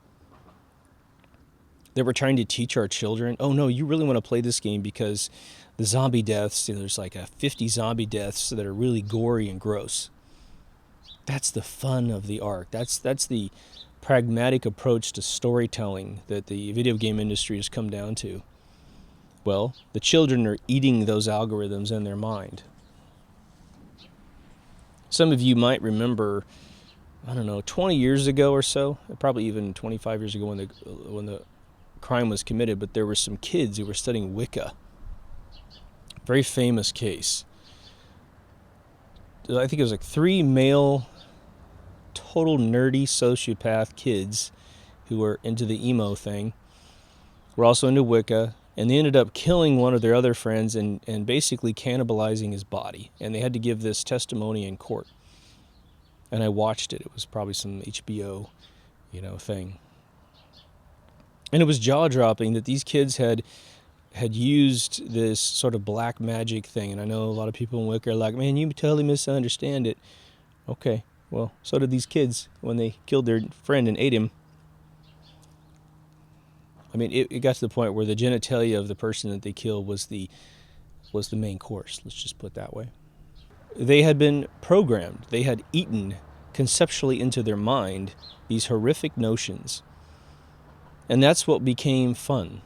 That we're trying to teach our children, oh no, you really want to play this game because the zombie deaths, there's like 50 zombie deaths that are really gory and gross. That's the fun of the arc. That's the pragmatic approach to storytelling that the video game industry has come down to? Well, the children are eating those algorithms in their mind. Some of you might remember, 20 years ago or so, probably even 25 years ago when the crime was committed, but there were some kids who were studying Wicca. Very famous case. I think it was like 3 male, total nerdy sociopath kids who were into the emo thing, were also into Wicca, and they ended up killing one of their other friends and basically cannibalizing his body. And they had to give this testimony in court. And I watched it. It was probably some HBO, thing. And it was jaw-dropping that these kids had used this sort of black magic thing. And I know a lot of people in Wicca are like, man, you totally misunderstand it. Okay, well, so did these kids when they killed their friend and ate him. I mean, it got to the point where the genitalia of the person that they killed was the main course. Let's just put it that way. They had been programmed. They had eaten conceptually into their mind these horrific notions. And that's what became fun.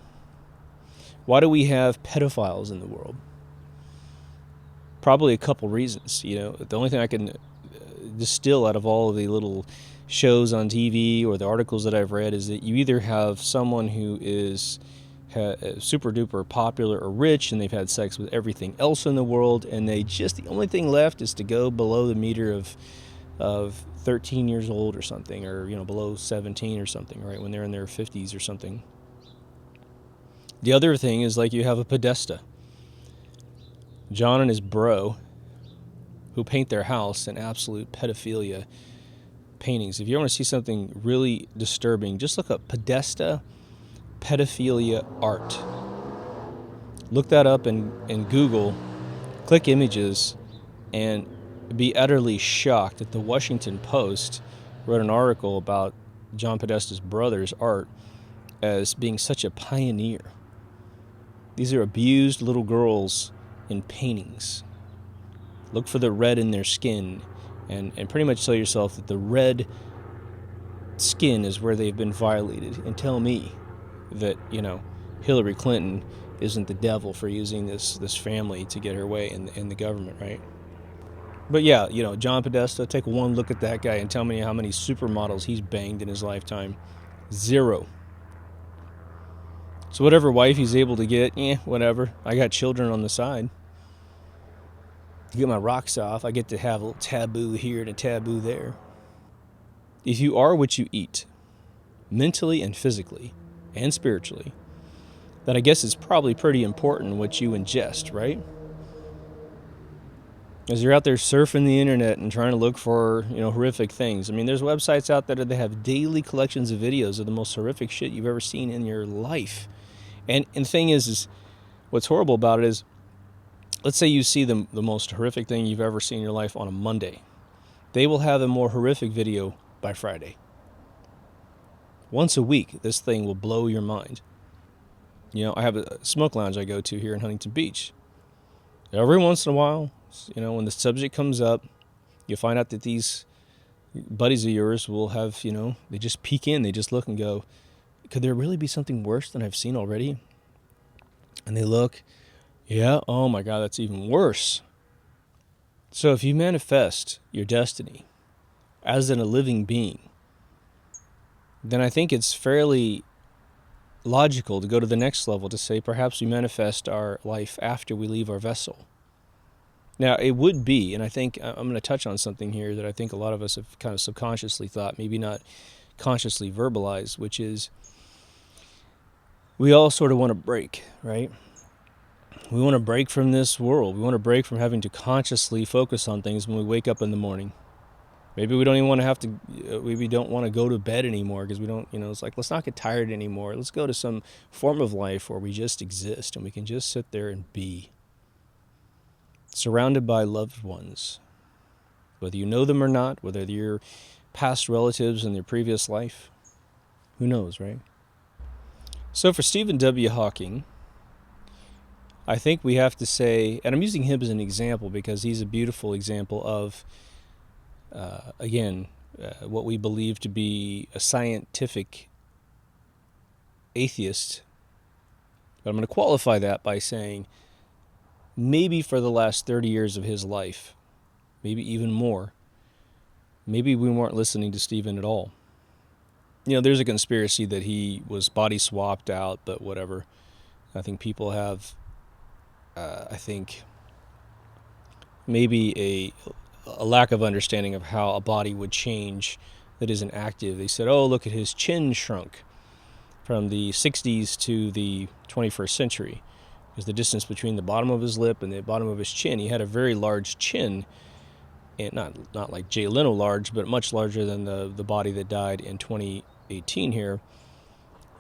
Why do we have pedophiles in the world? Probably a couple reasons. The only thing I can distill out of all of the little shows on TV or the articles that I've read is that you either have someone who is super duper popular or rich and they've had sex with everything else in the world, and the only thing left is to go below the meter of 13 years old or something, or below 17 or something, right, when they're in their 50s or something. The other thing is, like, you have a Podesta, John and his bro, who paint their house in absolute pedophilia paintings. If you want to see something really disturbing, just look up Podesta pedophilia art. Look that up in Google, click images, and be utterly shocked that the Washington Post wrote an article about John Podesta's brother's art as being such a pioneer. These are abused little girls in paintings. Look for the red in their skin and pretty much tell yourself that the red skin is where they've been violated, and tell me that, Hillary Clinton isn't the devil for using this family to get her way in the government, right? But yeah, John Podesta, take one look at that guy and tell me how many supermodels he's banged in his lifetime. 0. So whatever wife he's able to get, whatever. I got children on the side. To get my rocks off, I get to have a little taboo here and a taboo there. If you are what you eat, mentally and physically and spiritually, then I guess it's probably pretty important what you ingest, right? As you're out there surfing the internet and trying to look for, horrific things. I mean, there's websites out there that have daily collections of videos of the most horrific shit you've ever seen in your life. And the thing is what's horrible about it is, let's say you see the most horrific thing you've ever seen in your life on a Monday. They will have a more horrific video by Friday. Once a week, this thing will blow your mind. I have a smoke lounge I go to here in Huntington Beach. Every once in a while, when the subject comes up, you find out that these buddies of yours will have, they just peek in, they just look and go, could there really be something worse than I've seen already? And they look, yeah, oh my God, that's even worse. So if you manifest your destiny as in a living being, then I think it's fairly logical to go to the next level to say perhaps we manifest our life after we leave our vessel. Now, it would be, and I think I'm going to touch on something here that I think a lot of us have kind of subconsciously thought, maybe not consciously verbalized, which is we all sort of want to break, right? We want to break from this world. We want to break from having to consciously focus on things when we wake up in the morning. Maybe we don't even want to have to, maybe don't want to go to bed anymore because we don't, it's like, let's not get tired anymore. Let's go to some form of life where we just exist and we can just sit there and be. Surrounded by loved ones. Whether you know them or not, whether they're past relatives in their previous life, who knows, right? So for Stephen W. Hawking, I think we have to say, and I'm using him as an example because he's a beautiful example of, again, what we believe to be a scientific atheist. But I'm going to qualify that by saying maybe for the last 30 years of his life, maybe even more, maybe we weren't listening to Stephen at all. There's a conspiracy that he was body swapped out, but whatever. I think people have, maybe a lack of understanding of how a body would change that isn't active. They said, oh, look at his chin shrunk from the 60s to the 21st century. Because the distance between the bottom of his lip and the bottom of his chin, he had a very large chin, and not like Jay Leno large, but much larger than the body that died in 2018 here.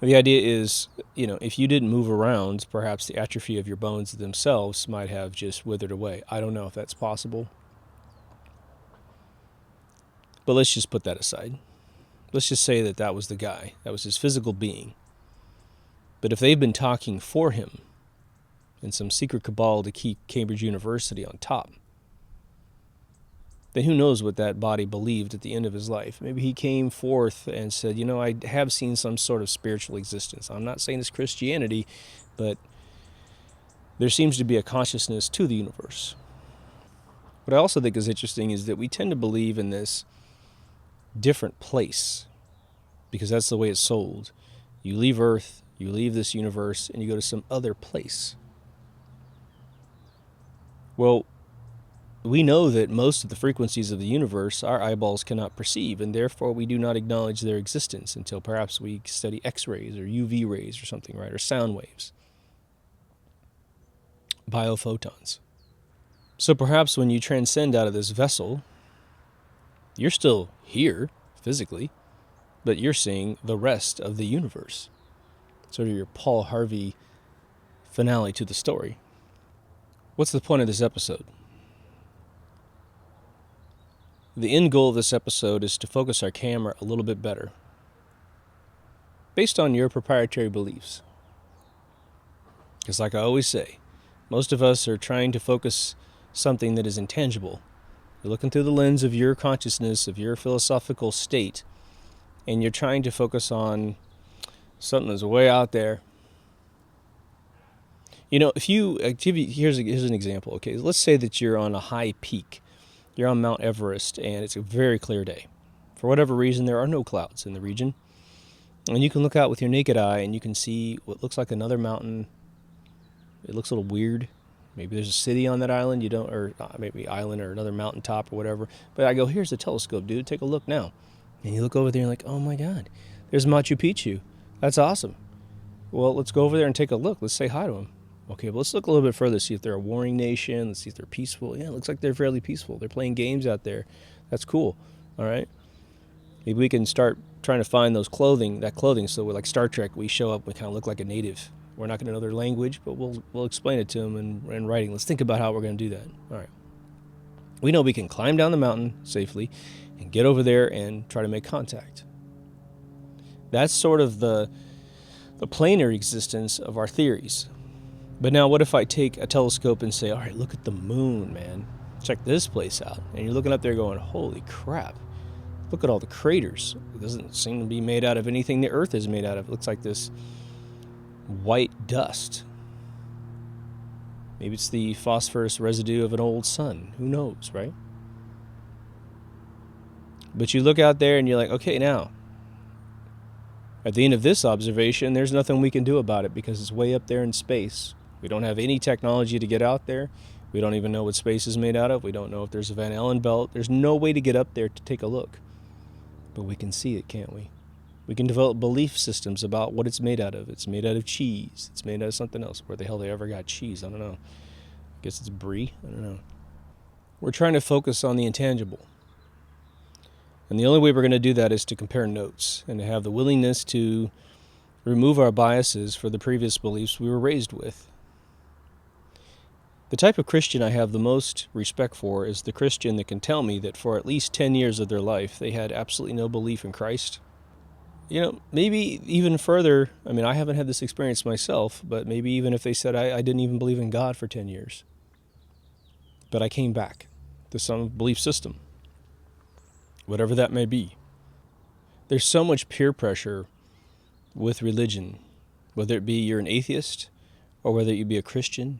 The idea is, if you didn't move around, perhaps the atrophy of your bones themselves might have just withered away. I don't know if that's possible. But let's just put that aside. Let's just say that was the guy. That was his physical being. But if they've been talking for him in some secret cabal to keep Cambridge University on top, then who knows what that body believed at the end of his life. Maybe he came forth and said, I have seen some sort of spiritual existence. I'm not saying it's Christianity, but there seems to be a consciousness to the universe. What I also think is interesting is that we tend to believe in this different place because that's the way it's sold. You leave Earth, you leave this universe, and you go to some other place. Well, we know that most of the frequencies of the universe our eyeballs cannot perceive, and therefore we do not acknowledge their existence until perhaps we study X-rays or UV rays or something, right? Or sound waves, biophotons. So perhaps when you transcend out of this vessel, you're still here physically, but you're seeing the rest of the universe. Sort of your Paul Harvey finale to the story. What's the point of this episode? The end goal of this episode is to focus our camera a little bit better, based on your proprietary beliefs. Because like I always say, most of us are trying to focus something that is intangible. You're looking through the lens of your consciousness, of your philosophical state, and you're trying to focus on something that's way out there. Here's an example. Okay, let's say that you're on a high peak. You're on Mount Everest, and it's a very clear day. For whatever reason, there are no clouds in the region. And you can look out with your naked eye, and you can see what looks like another mountain. It looks a little weird. Maybe there's a city on that island, or maybe island or another mountaintop or whatever. But I go, here's the telescope, dude. Take a look now. And you look over there, and you're like, oh my God, there's Machu Picchu. That's awesome. Well, let's go over there and take a look. Let's say hi to them. Okay, but let's look a little bit further, see if they're a warring nation. Let's see if they're peaceful. Yeah, it looks like they're fairly peaceful. They're playing games out there. That's cool. All right. Maybe we can start trying to find that clothing. So we're like Star Trek, we show up, we kind of look like a native. We're not going to know their language, but we'll explain it to them in writing. Let's think about how we're going to do that. All right. We know we can climb down the mountain safely and get over there and try to make contact. That's sort of the planar existence of our theories. But now what if I take a telescope and say, all right, look at the moon, man. Check this place out. And you're looking up there going, holy crap. Look at all the craters. It doesn't seem to be made out of anything the Earth is made out of. It looks like this white dust. Maybe it's the phosphorus residue of an old sun. Who knows, right? But you look out there and you're like, okay, now, at the end of this observation, there's nothing we can do about it because it's way up there in space. We don't have any technology to get out there. We don't even know what space is made out of. We don't know if there's a Van Allen belt. There's no way to get up there to take a look. But we can see it, can't we? We can develop belief systems about what it's made out of. It's made out of cheese. It's made out of something else. Where the hell they ever got cheese? I don't know. I guess it's brie? I don't know. We're trying to focus on the intangible. And the only way we're going to do that is to compare notes and to have the willingness to remove our biases for the previous beliefs we were raised with. The type of Christian I have the most respect for is the Christian that can tell me that for at least 10 years of their life, they had absolutely no belief in Christ. Maybe even further, I haven't had this experience myself, but maybe even if they said I didn't even believe in God for 10 years. But I came back to some belief system. whatever that may be. There's so much peer pressure with religion, whether it be you're an atheist or whether you be a Christian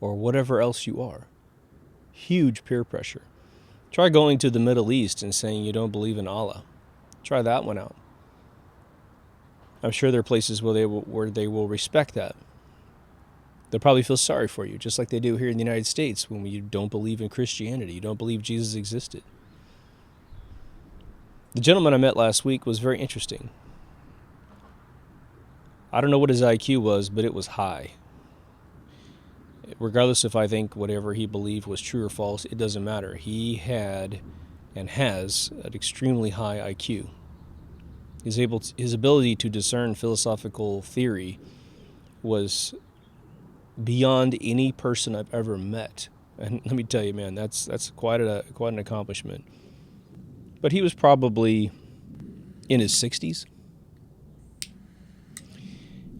or whatever else you are. Huge peer pressure. Try going to the Middle East and saying you don't believe in Allah. Try that one out. I'm sure there are places where they will respect that. They'll probably feel sorry for you, just like they do here in the United States when you don't believe in Christianity, you don't believe Jesus existed. The gentleman I met last week was very interesting. I don't know what his IQ was, but it was high. Regardless if I think whatever he believed was true or false, it doesn't matter. He had and has an extremely high IQ. His ability to discern philosophical theory was beyond any person I've ever met. And let me tell you, man, that's quite an accomplishment. But he was probably in his 60s.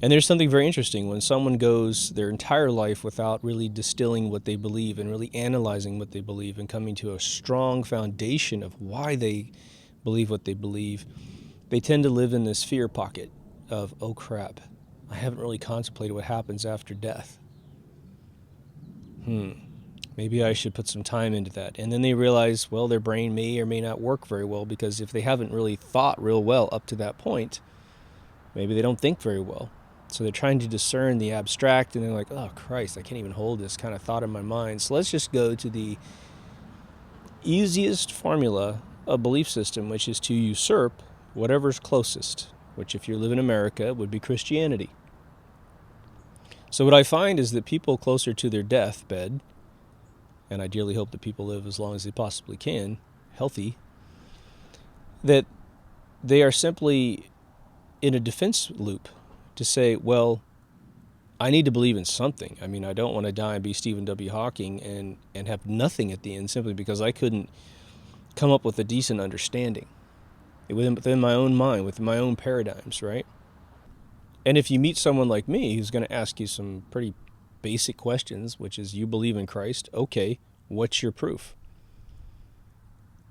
And there's something very interesting when someone goes their entire life without really distilling what they believe and really analyzing what they believe and coming to a strong foundation of why they believe what they believe. They tend to live in this fear pocket of, oh crap, I haven't really contemplated what happens after death. Maybe I should put some time into that. And then they realize, well, their brain may or may not work very well because if they haven't really thought real well up to that point, maybe they don't think very well. So they're trying to discern the abstract, and they're like, oh, Christ, I can't even hold this kind of thought in my mind. So let's just go to the easiest formula of belief system, which is to usurp whatever's closest, which if you live in America would be Christianity. So what I find is that people closer to their deathbed, and I dearly hope that people live as long as they possibly can, healthy, that they are simply in a defense loop to say, well, I need to believe in something. I mean, I don't want to die and be Stephen W. Hawking and have nothing at the end simply because I couldn't come up with a decent understanding within my own mind, within my own paradigms, right? And if you meet someone like me who's going to ask you some pretty basic questions, which is, you believe in Christ, okay, what's your proof?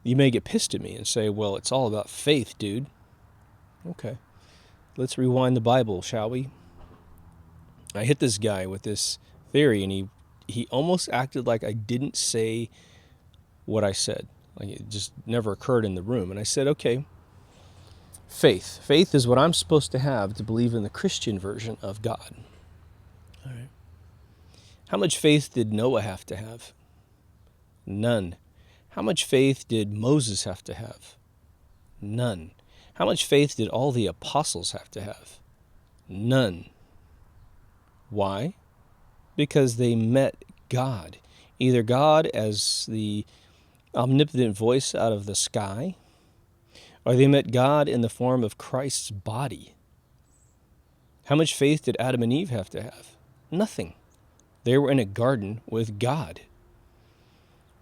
You may get pissed at me and say, well, it's all about faith, dude. Okay. Let's rewind the Bible, shall we? I hit this guy with this theory, and he almost acted like I didn't say what I said. Like it just never occurred in the room. And I said, okay, faith. Faith is what I'm supposed to have to believe in the Christian version of God. All right. How much faith did Noah have to have? None. How much faith did Moses have to have? None. How much faith did all the apostles have to have? None. Why? Because they met God. Either God as the omnipotent voice out of the sky, or they met God in the form of Christ's body. How much faith did Adam and Eve have to have? Nothing. They were in a garden with God.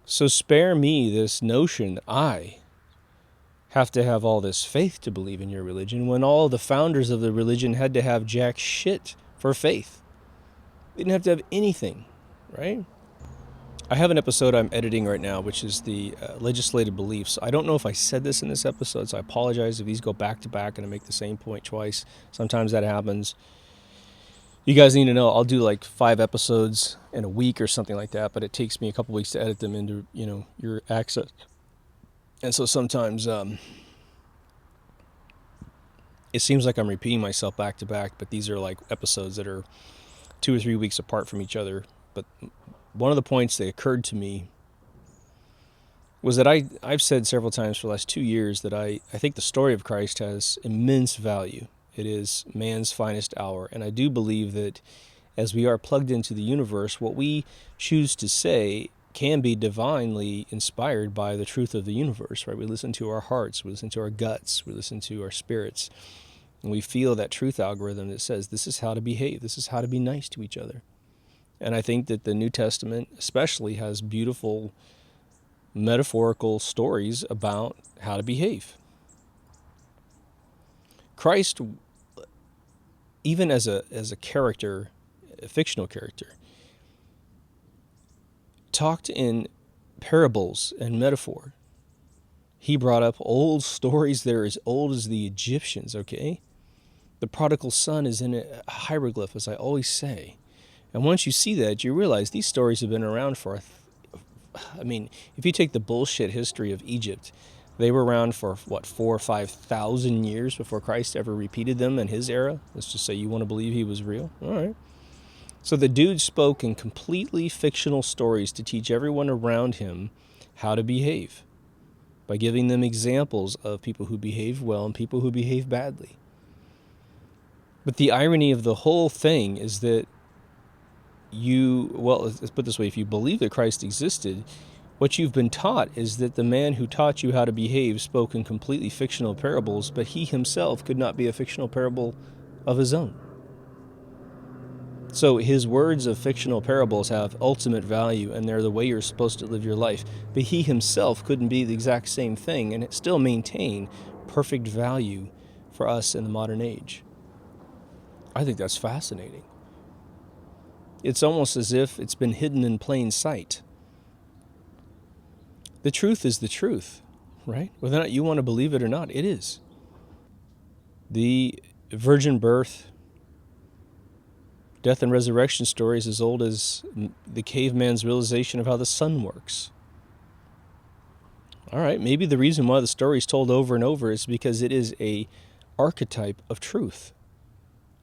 So spare me this notion that I have to have all this faith to believe in your religion when all the founders of the religion had to have jack shit for faith. They didn't have to have anything, right? I have an episode I'm editing right now, which is the legislative beliefs. I don't know if I said this in this episode, so I apologize if these go back to back and I make the same point twice. Sometimes that happens. You guys need to know I'll do like 5 episodes in a week or something like that, but it takes me a couple weeks to edit them into, your access. And so sometimes it seems like I'm repeating myself back to back, but these are like episodes that are 2 or 3 weeks apart from each other. But one of the points that occurred to me was that I've said several times for the last 2 years that I think the story of Christ has immense value. It is man's finest hour. And I do believe that as we are plugged into the universe, what we choose to say can be divinely inspired by the truth of the universe, right? We listen to our hearts, we listen to our guts, we listen to our spirits, and we feel that truth algorithm that says this is how to behave, this is how to be nice to each other. And I think that the New Testament especially has beautiful metaphorical stories about how to behave. Christ, even as a character, a fictional character, talked in parables and metaphor. He brought up old stories that are as old as the Egyptians, okay? The prodigal son is in a hieroglyph, as I always say. And once you see that, you realize these stories have been around for, if you take the bullshit history of Egypt, they were around for, 4,000 or 5,000 years before Christ ever repeated them in his era. Let's just say you want to believe he was real. All right. So the dude spoke in completely fictional stories to teach everyone around him how to behave by giving them examples of people who behaved well and people who behaved badly. But the irony of the whole thing is that let's put it this way, if you believe that Christ existed, what you've been taught is that the man who taught you how to behave spoke in completely fictional parables, but he himself could not be a fictional parable of his own. So his words of fictional parables have ultimate value, and they're the way you're supposed to live your life. But he himself couldn't be the exact same thing and still maintain perfect value for us in the modern age. I think that's fascinating. It's almost as if it's been hidden in plain sight. The truth is the truth, right? Whether or not you want to believe it or not, it is. The virgin birth, death and resurrection story is as old as the caveman's realization of how the sun works. All right, maybe the reason why the story is told over and over is because it is a archetype of truth.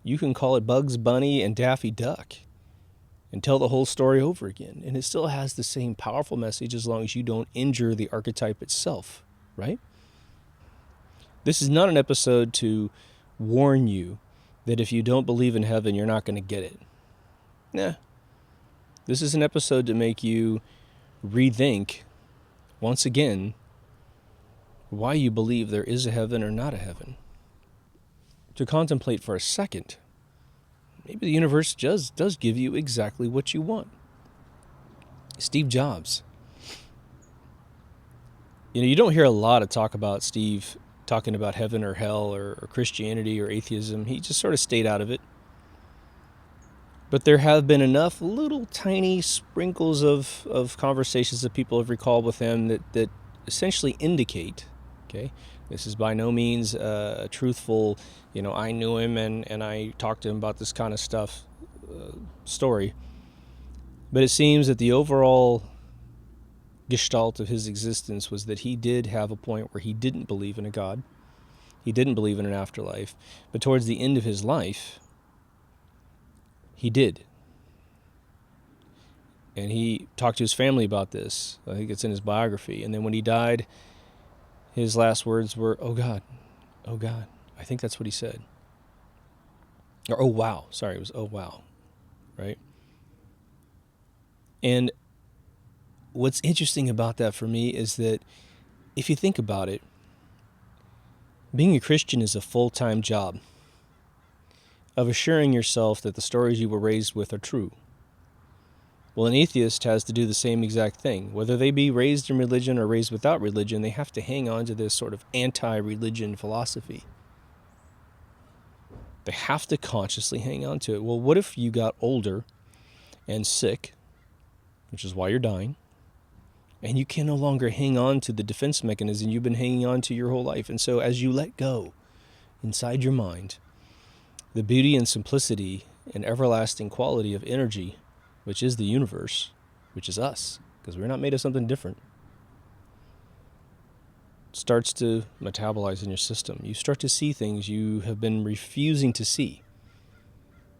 You can call it Bugs Bunny and Daffy Duck and tell the whole story over again, and it still has the same powerful message as long as you don't injure the archetype itself, right? This is not an episode to warn you that if you don't believe in heaven, you're not going to get it. Nah. This is an episode to make you rethink, once again, why you believe there is a heaven or not a heaven. To contemplate for a second, maybe the universe does give you exactly what you want. Steve Jobs. You don't hear a lot of talk about Steve talking about heaven or hell or Christianity or atheism. He just sort of stayed out of it. But there have been enough little tiny sprinkles of conversations that people have recalled with him that essentially indicate, okay, this is by no means a truthful, I knew him and I talked to him about this kind of stuff story. But it seems that the overall gestalt of his existence was that he did have a point where he didn't believe in a God. He didn't believe in an afterlife. But towards the end of his life, he did. And he talked to his family about this. I think it's in his biography. And then when he died, his last words were, "Oh God, oh God." I think that's what he said. Or, "Oh wow." Sorry, it was, "Oh wow." Right? And what's interesting about that for me is that if you think about it, being a Christian is a full-time job of assuring yourself that the stories you were raised with are true. Well, an atheist has to do the same exact thing. Whether they be raised in religion or raised without religion, they have to hang on to this sort of anti-religion philosophy. They have to consciously hang on to it. Well, what if you got older and sick, which is why you're dying, and you can no longer hang on to the defense mechanism you've been hanging on to your whole life? And so as you let go inside your mind, the beauty and simplicity and everlasting quality of energy, which is the universe, which is us, because we're not made of something different, starts to metabolize in your system. You start to see things you have been refusing to see.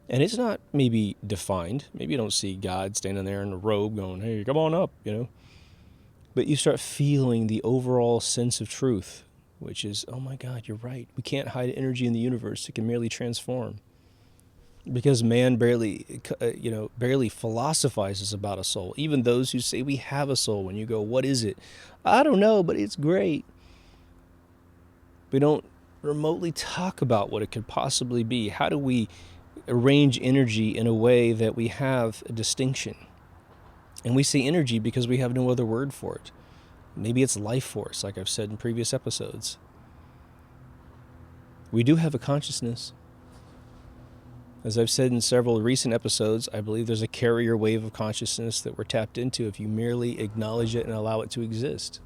And it's not maybe defined. Maybe you don't see God standing there in a robe going, "Hey, come on up," But you start feeling the overall sense of truth, which is, oh my God, you're right. We can't hide energy in the universe. It can merely transform. Because man barely philosophizes about a soul. Even those who say we have a soul, when you go, "What is it?" "I don't know, but it's great." We don't remotely talk about what it could possibly be. How do we arrange energy in a way that we have a distinction? And we say energy because we have no other word for it. Maybe it's life force, like I've said in previous episodes. We do have a consciousness. As I've said in several recent episodes, I believe there's a carrier wave of consciousness that we're tapped into if you merely acknowledge it and allow it to exist.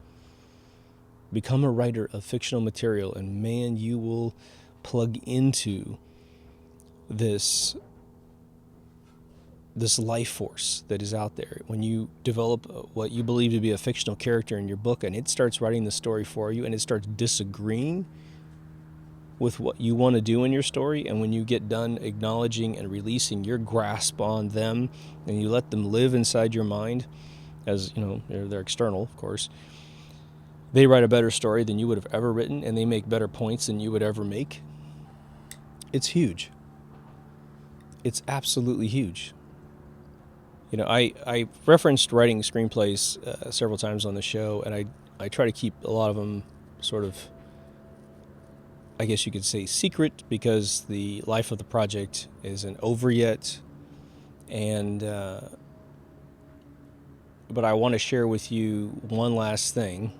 Become a writer of fictional material, and man, you will plug into this life force that is out there. When you develop what you believe to be a fictional character in your book, and it starts writing the story for you, and it starts disagreeing with what you want to do in your story, and when you get done acknowledging and releasing your grasp on them, and you let them live inside your mind, as you know, they're external, of course, they write a better story than you would have ever written, and they make better points than you would ever make. It's huge. It's absolutely huge. You know, I referenced writing screenplays several times on the show, and I try to keep a lot of them sort of, I guess you could say, secret, because the life of the project isn't over yet. And but I want to share with you one last thing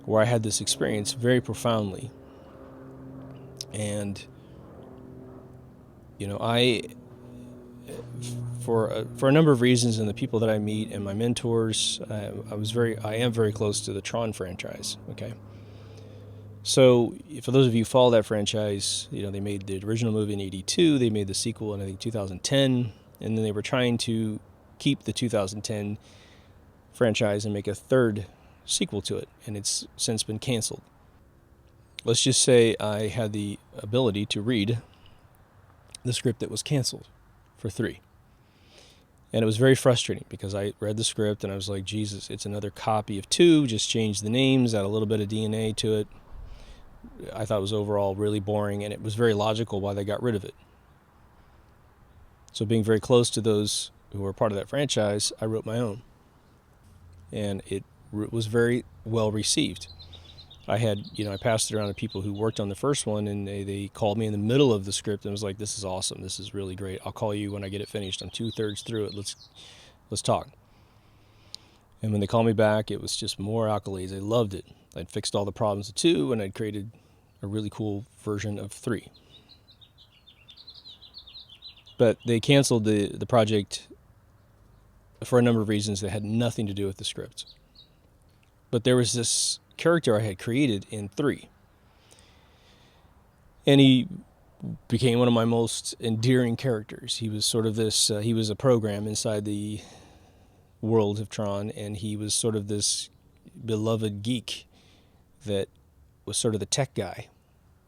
where I had this experience very profoundly. And you know, for a number of reasons, and the people that I meet and my mentors, I am very close to the Tron franchise. Okay. So, for those of you who follow that franchise, you know, they made the original movie in '82, they made the sequel in, I think, 2010, and then they were trying to keep the 2010 franchise and make a third sequel to it, and it's since been canceled. Let's just say I had the ability to read the script that was canceled for 3. And it was very frustrating, because I read the script and I was like, Jesus, it's another copy of 2, just change the names, add a little bit of DNA to it. I thought it was overall really boring, and it was very logical why they got rid of it. So, being very close to those who were part of that franchise, I wrote my own. And it was very well received. I passed it around to people who worked on the first one, and they called me in the middle of the script and was like, this is awesome, this is really great, I'll call you when I get it finished, I'm 2/3 through it, let's talk. And when they called me back, it was just more accolades. They loved it. I'd fixed all the problems of 2, and I'd created a really cool version of 3. But they canceled the project for a number of reasons that had nothing to do with the script. But there was this character I had created in 3. And he became one of my most endearing characters. He was sort of he was a program inside the world of Tron, and he was sort of this beloved geek that was sort of the tech guy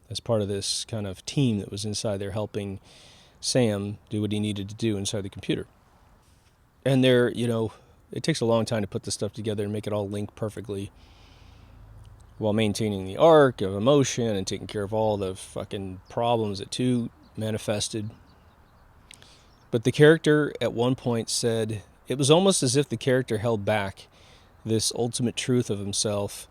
as part of this kind of team that was inside there helping Sam do what he needed to do inside the computer. And it takes a long time to put this stuff together and make it all link perfectly, while maintaining the arc of emotion and taking care of all the fucking problems that 2 manifested. But the character at one point said, it was almost as if the character held back this ultimate truth of himself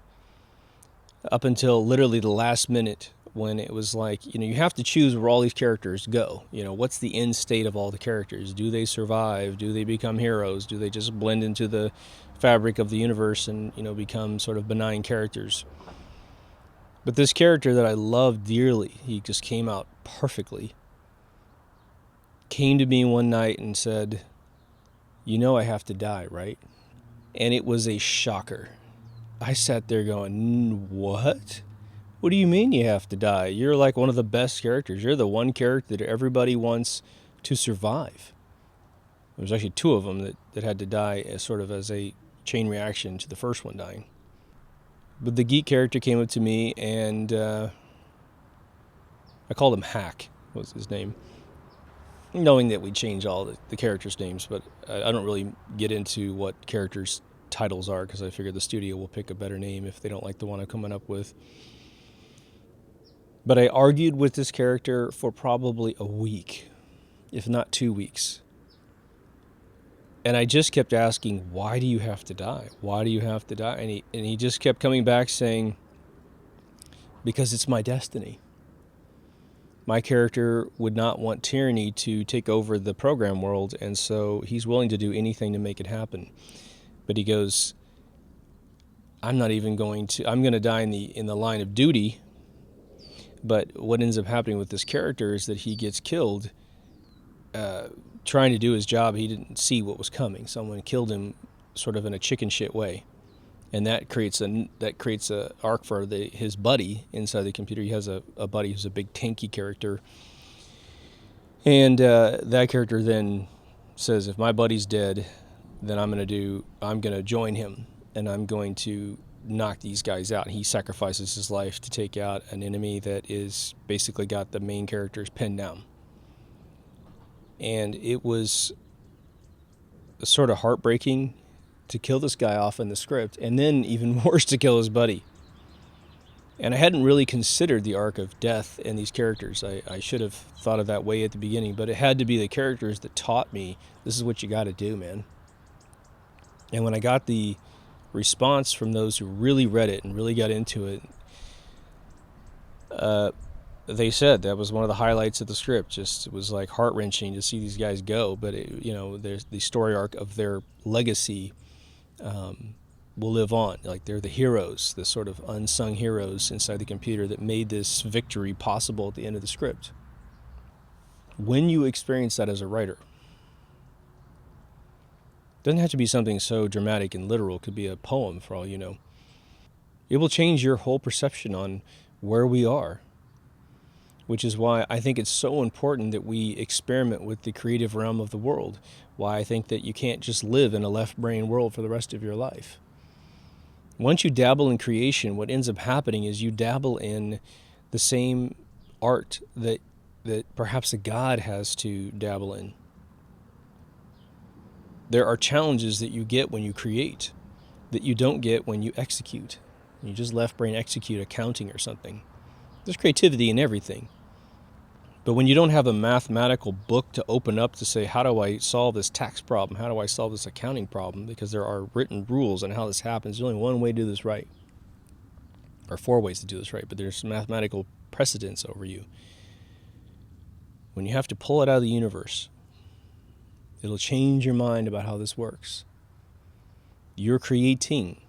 up until literally the last minute, when it was like, you have to choose where all these characters go. What's the end state of all the characters? Do they survive? Do they become heroes? Do they just blend into the fabric of the universe and, become sort of benign characters? But this character that I loved dearly, he just came out perfectly, came to me one night and said, I have to die, right? And it was a shocker. I sat there going, what? What do you mean you have to die? You're like one of the best characters. You're the one character that everybody wants to survive. There was actually 2 of them that had to die as sort of as a chain reaction to the first one dying. But the geek character came up to me, and I called him Hack, was his name, knowing that we change all the characters' names, but I don't really get into what characters' titles are, because I figure the studio will pick a better name if they don't like the one I'm coming up with. But I argued with this character for probably a week, if not 2 weeks. And I just kept asking, why do you have to die? Why do you have to die? And he just kept coming back saying, because it's my destiny. My character would not want tyranny to take over the program world, and so he's willing to do anything to make it happen. But he goes, I'm going to die in the line of duty. But what ends up happening with this character is that he gets killed trying to do his job. He didn't see what was coming. Someone killed him sort of in a chicken shit way. and that creates a arc for his buddy inside the computer. He has a buddy who's a big tanky character, and that character then says, if my buddy's dead, then I'm gonna join him, and I'm going to knock these guys out. He sacrifices his life to take out an enemy that is basically got the main characters pinned down. And it was sort of heartbreaking to kill this guy off in the script, and then even worse, to kill his buddy. And I hadn't really considered the arc of death in these characters. I should have thought of that way at the beginning, but it had to be the characters that taught me, this is what you got to do, man. And when I got the response from those who really read it and really got into it, they said that was one of the highlights of the script. Just, it was like heart-wrenching to see these guys go, but there's the story arc of their legacy will live on. Like, they're the heroes, the sort of unsung heroes inside the computer that made this victory possible at the end of the script. When you experience that as a writer, it doesn't have to be something so dramatic and literal. It could be a poem, for all you know. It will change your whole perception on where we are, which is why I think it's so important that we experiment with the creative realm of the world. Why I think that you can't just live in a left brain world for the rest of your life. Once you dabble in creation, what ends up happening is you dabble in the same art that perhaps a god has to dabble in. There are challenges that you get when you create that you don't get when you execute. You just left brain execute accounting or something. There's creativity in everything. But when you don't have a mathematical book to open up to say, how do I solve this tax problem? How do I solve this accounting problem? Because there are written rules on how this happens. There's only one way to do this right. Or 4 ways to do this right, but there's mathematical precedence over you. When you have to pull it out of the universe, it'll change your mind about how this works. You're creating.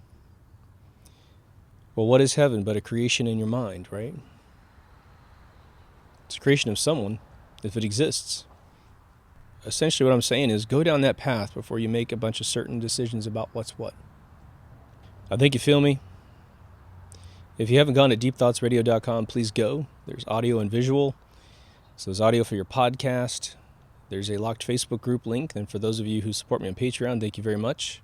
Well, what is heaven but a creation in your mind, right? It's a creation of someone, if it exists. Essentially what I'm saying is, go down that path before you make a bunch of certain decisions about what's what. I think you feel me. If you haven't gone to deepthoughtsradio.com, please go. There's audio and visual. So there's audio for your podcast. There's a locked Facebook group link. And for those of you who support me on Patreon, thank you very much.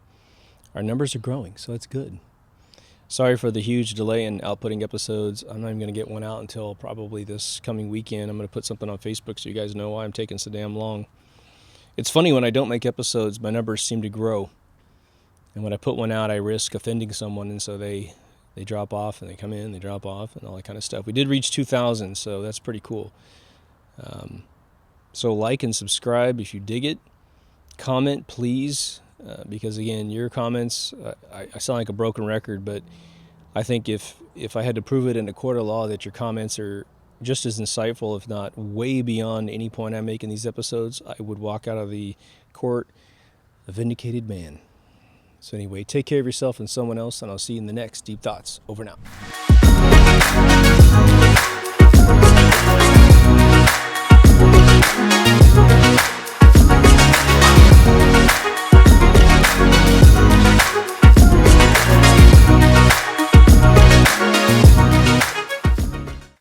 Our numbers are growing, so that's good. Sorry for the huge delay in outputting episodes. I'm not even going to get one out until probably this coming weekend. I'm going to put something on Facebook so you guys know why I'm taking so damn long. It's funny, when I don't make episodes, my numbers seem to grow. And when I put one out, I risk offending someone, and so they drop off, and they come in, they drop off, and all that kind of stuff. We did reach 2,000, so that's pretty cool. So like and subscribe if you dig it. Comment, please. Because again, your comments, I sound like a broken record, but I think if I had to prove it in a court of law that your comments are just as insightful, if not way beyond any point I make in these episodes, I would walk out of the court a vindicated man. So anyway, take care of yourself and someone else, and I'll see you in the next Deep Thoughts. Over now.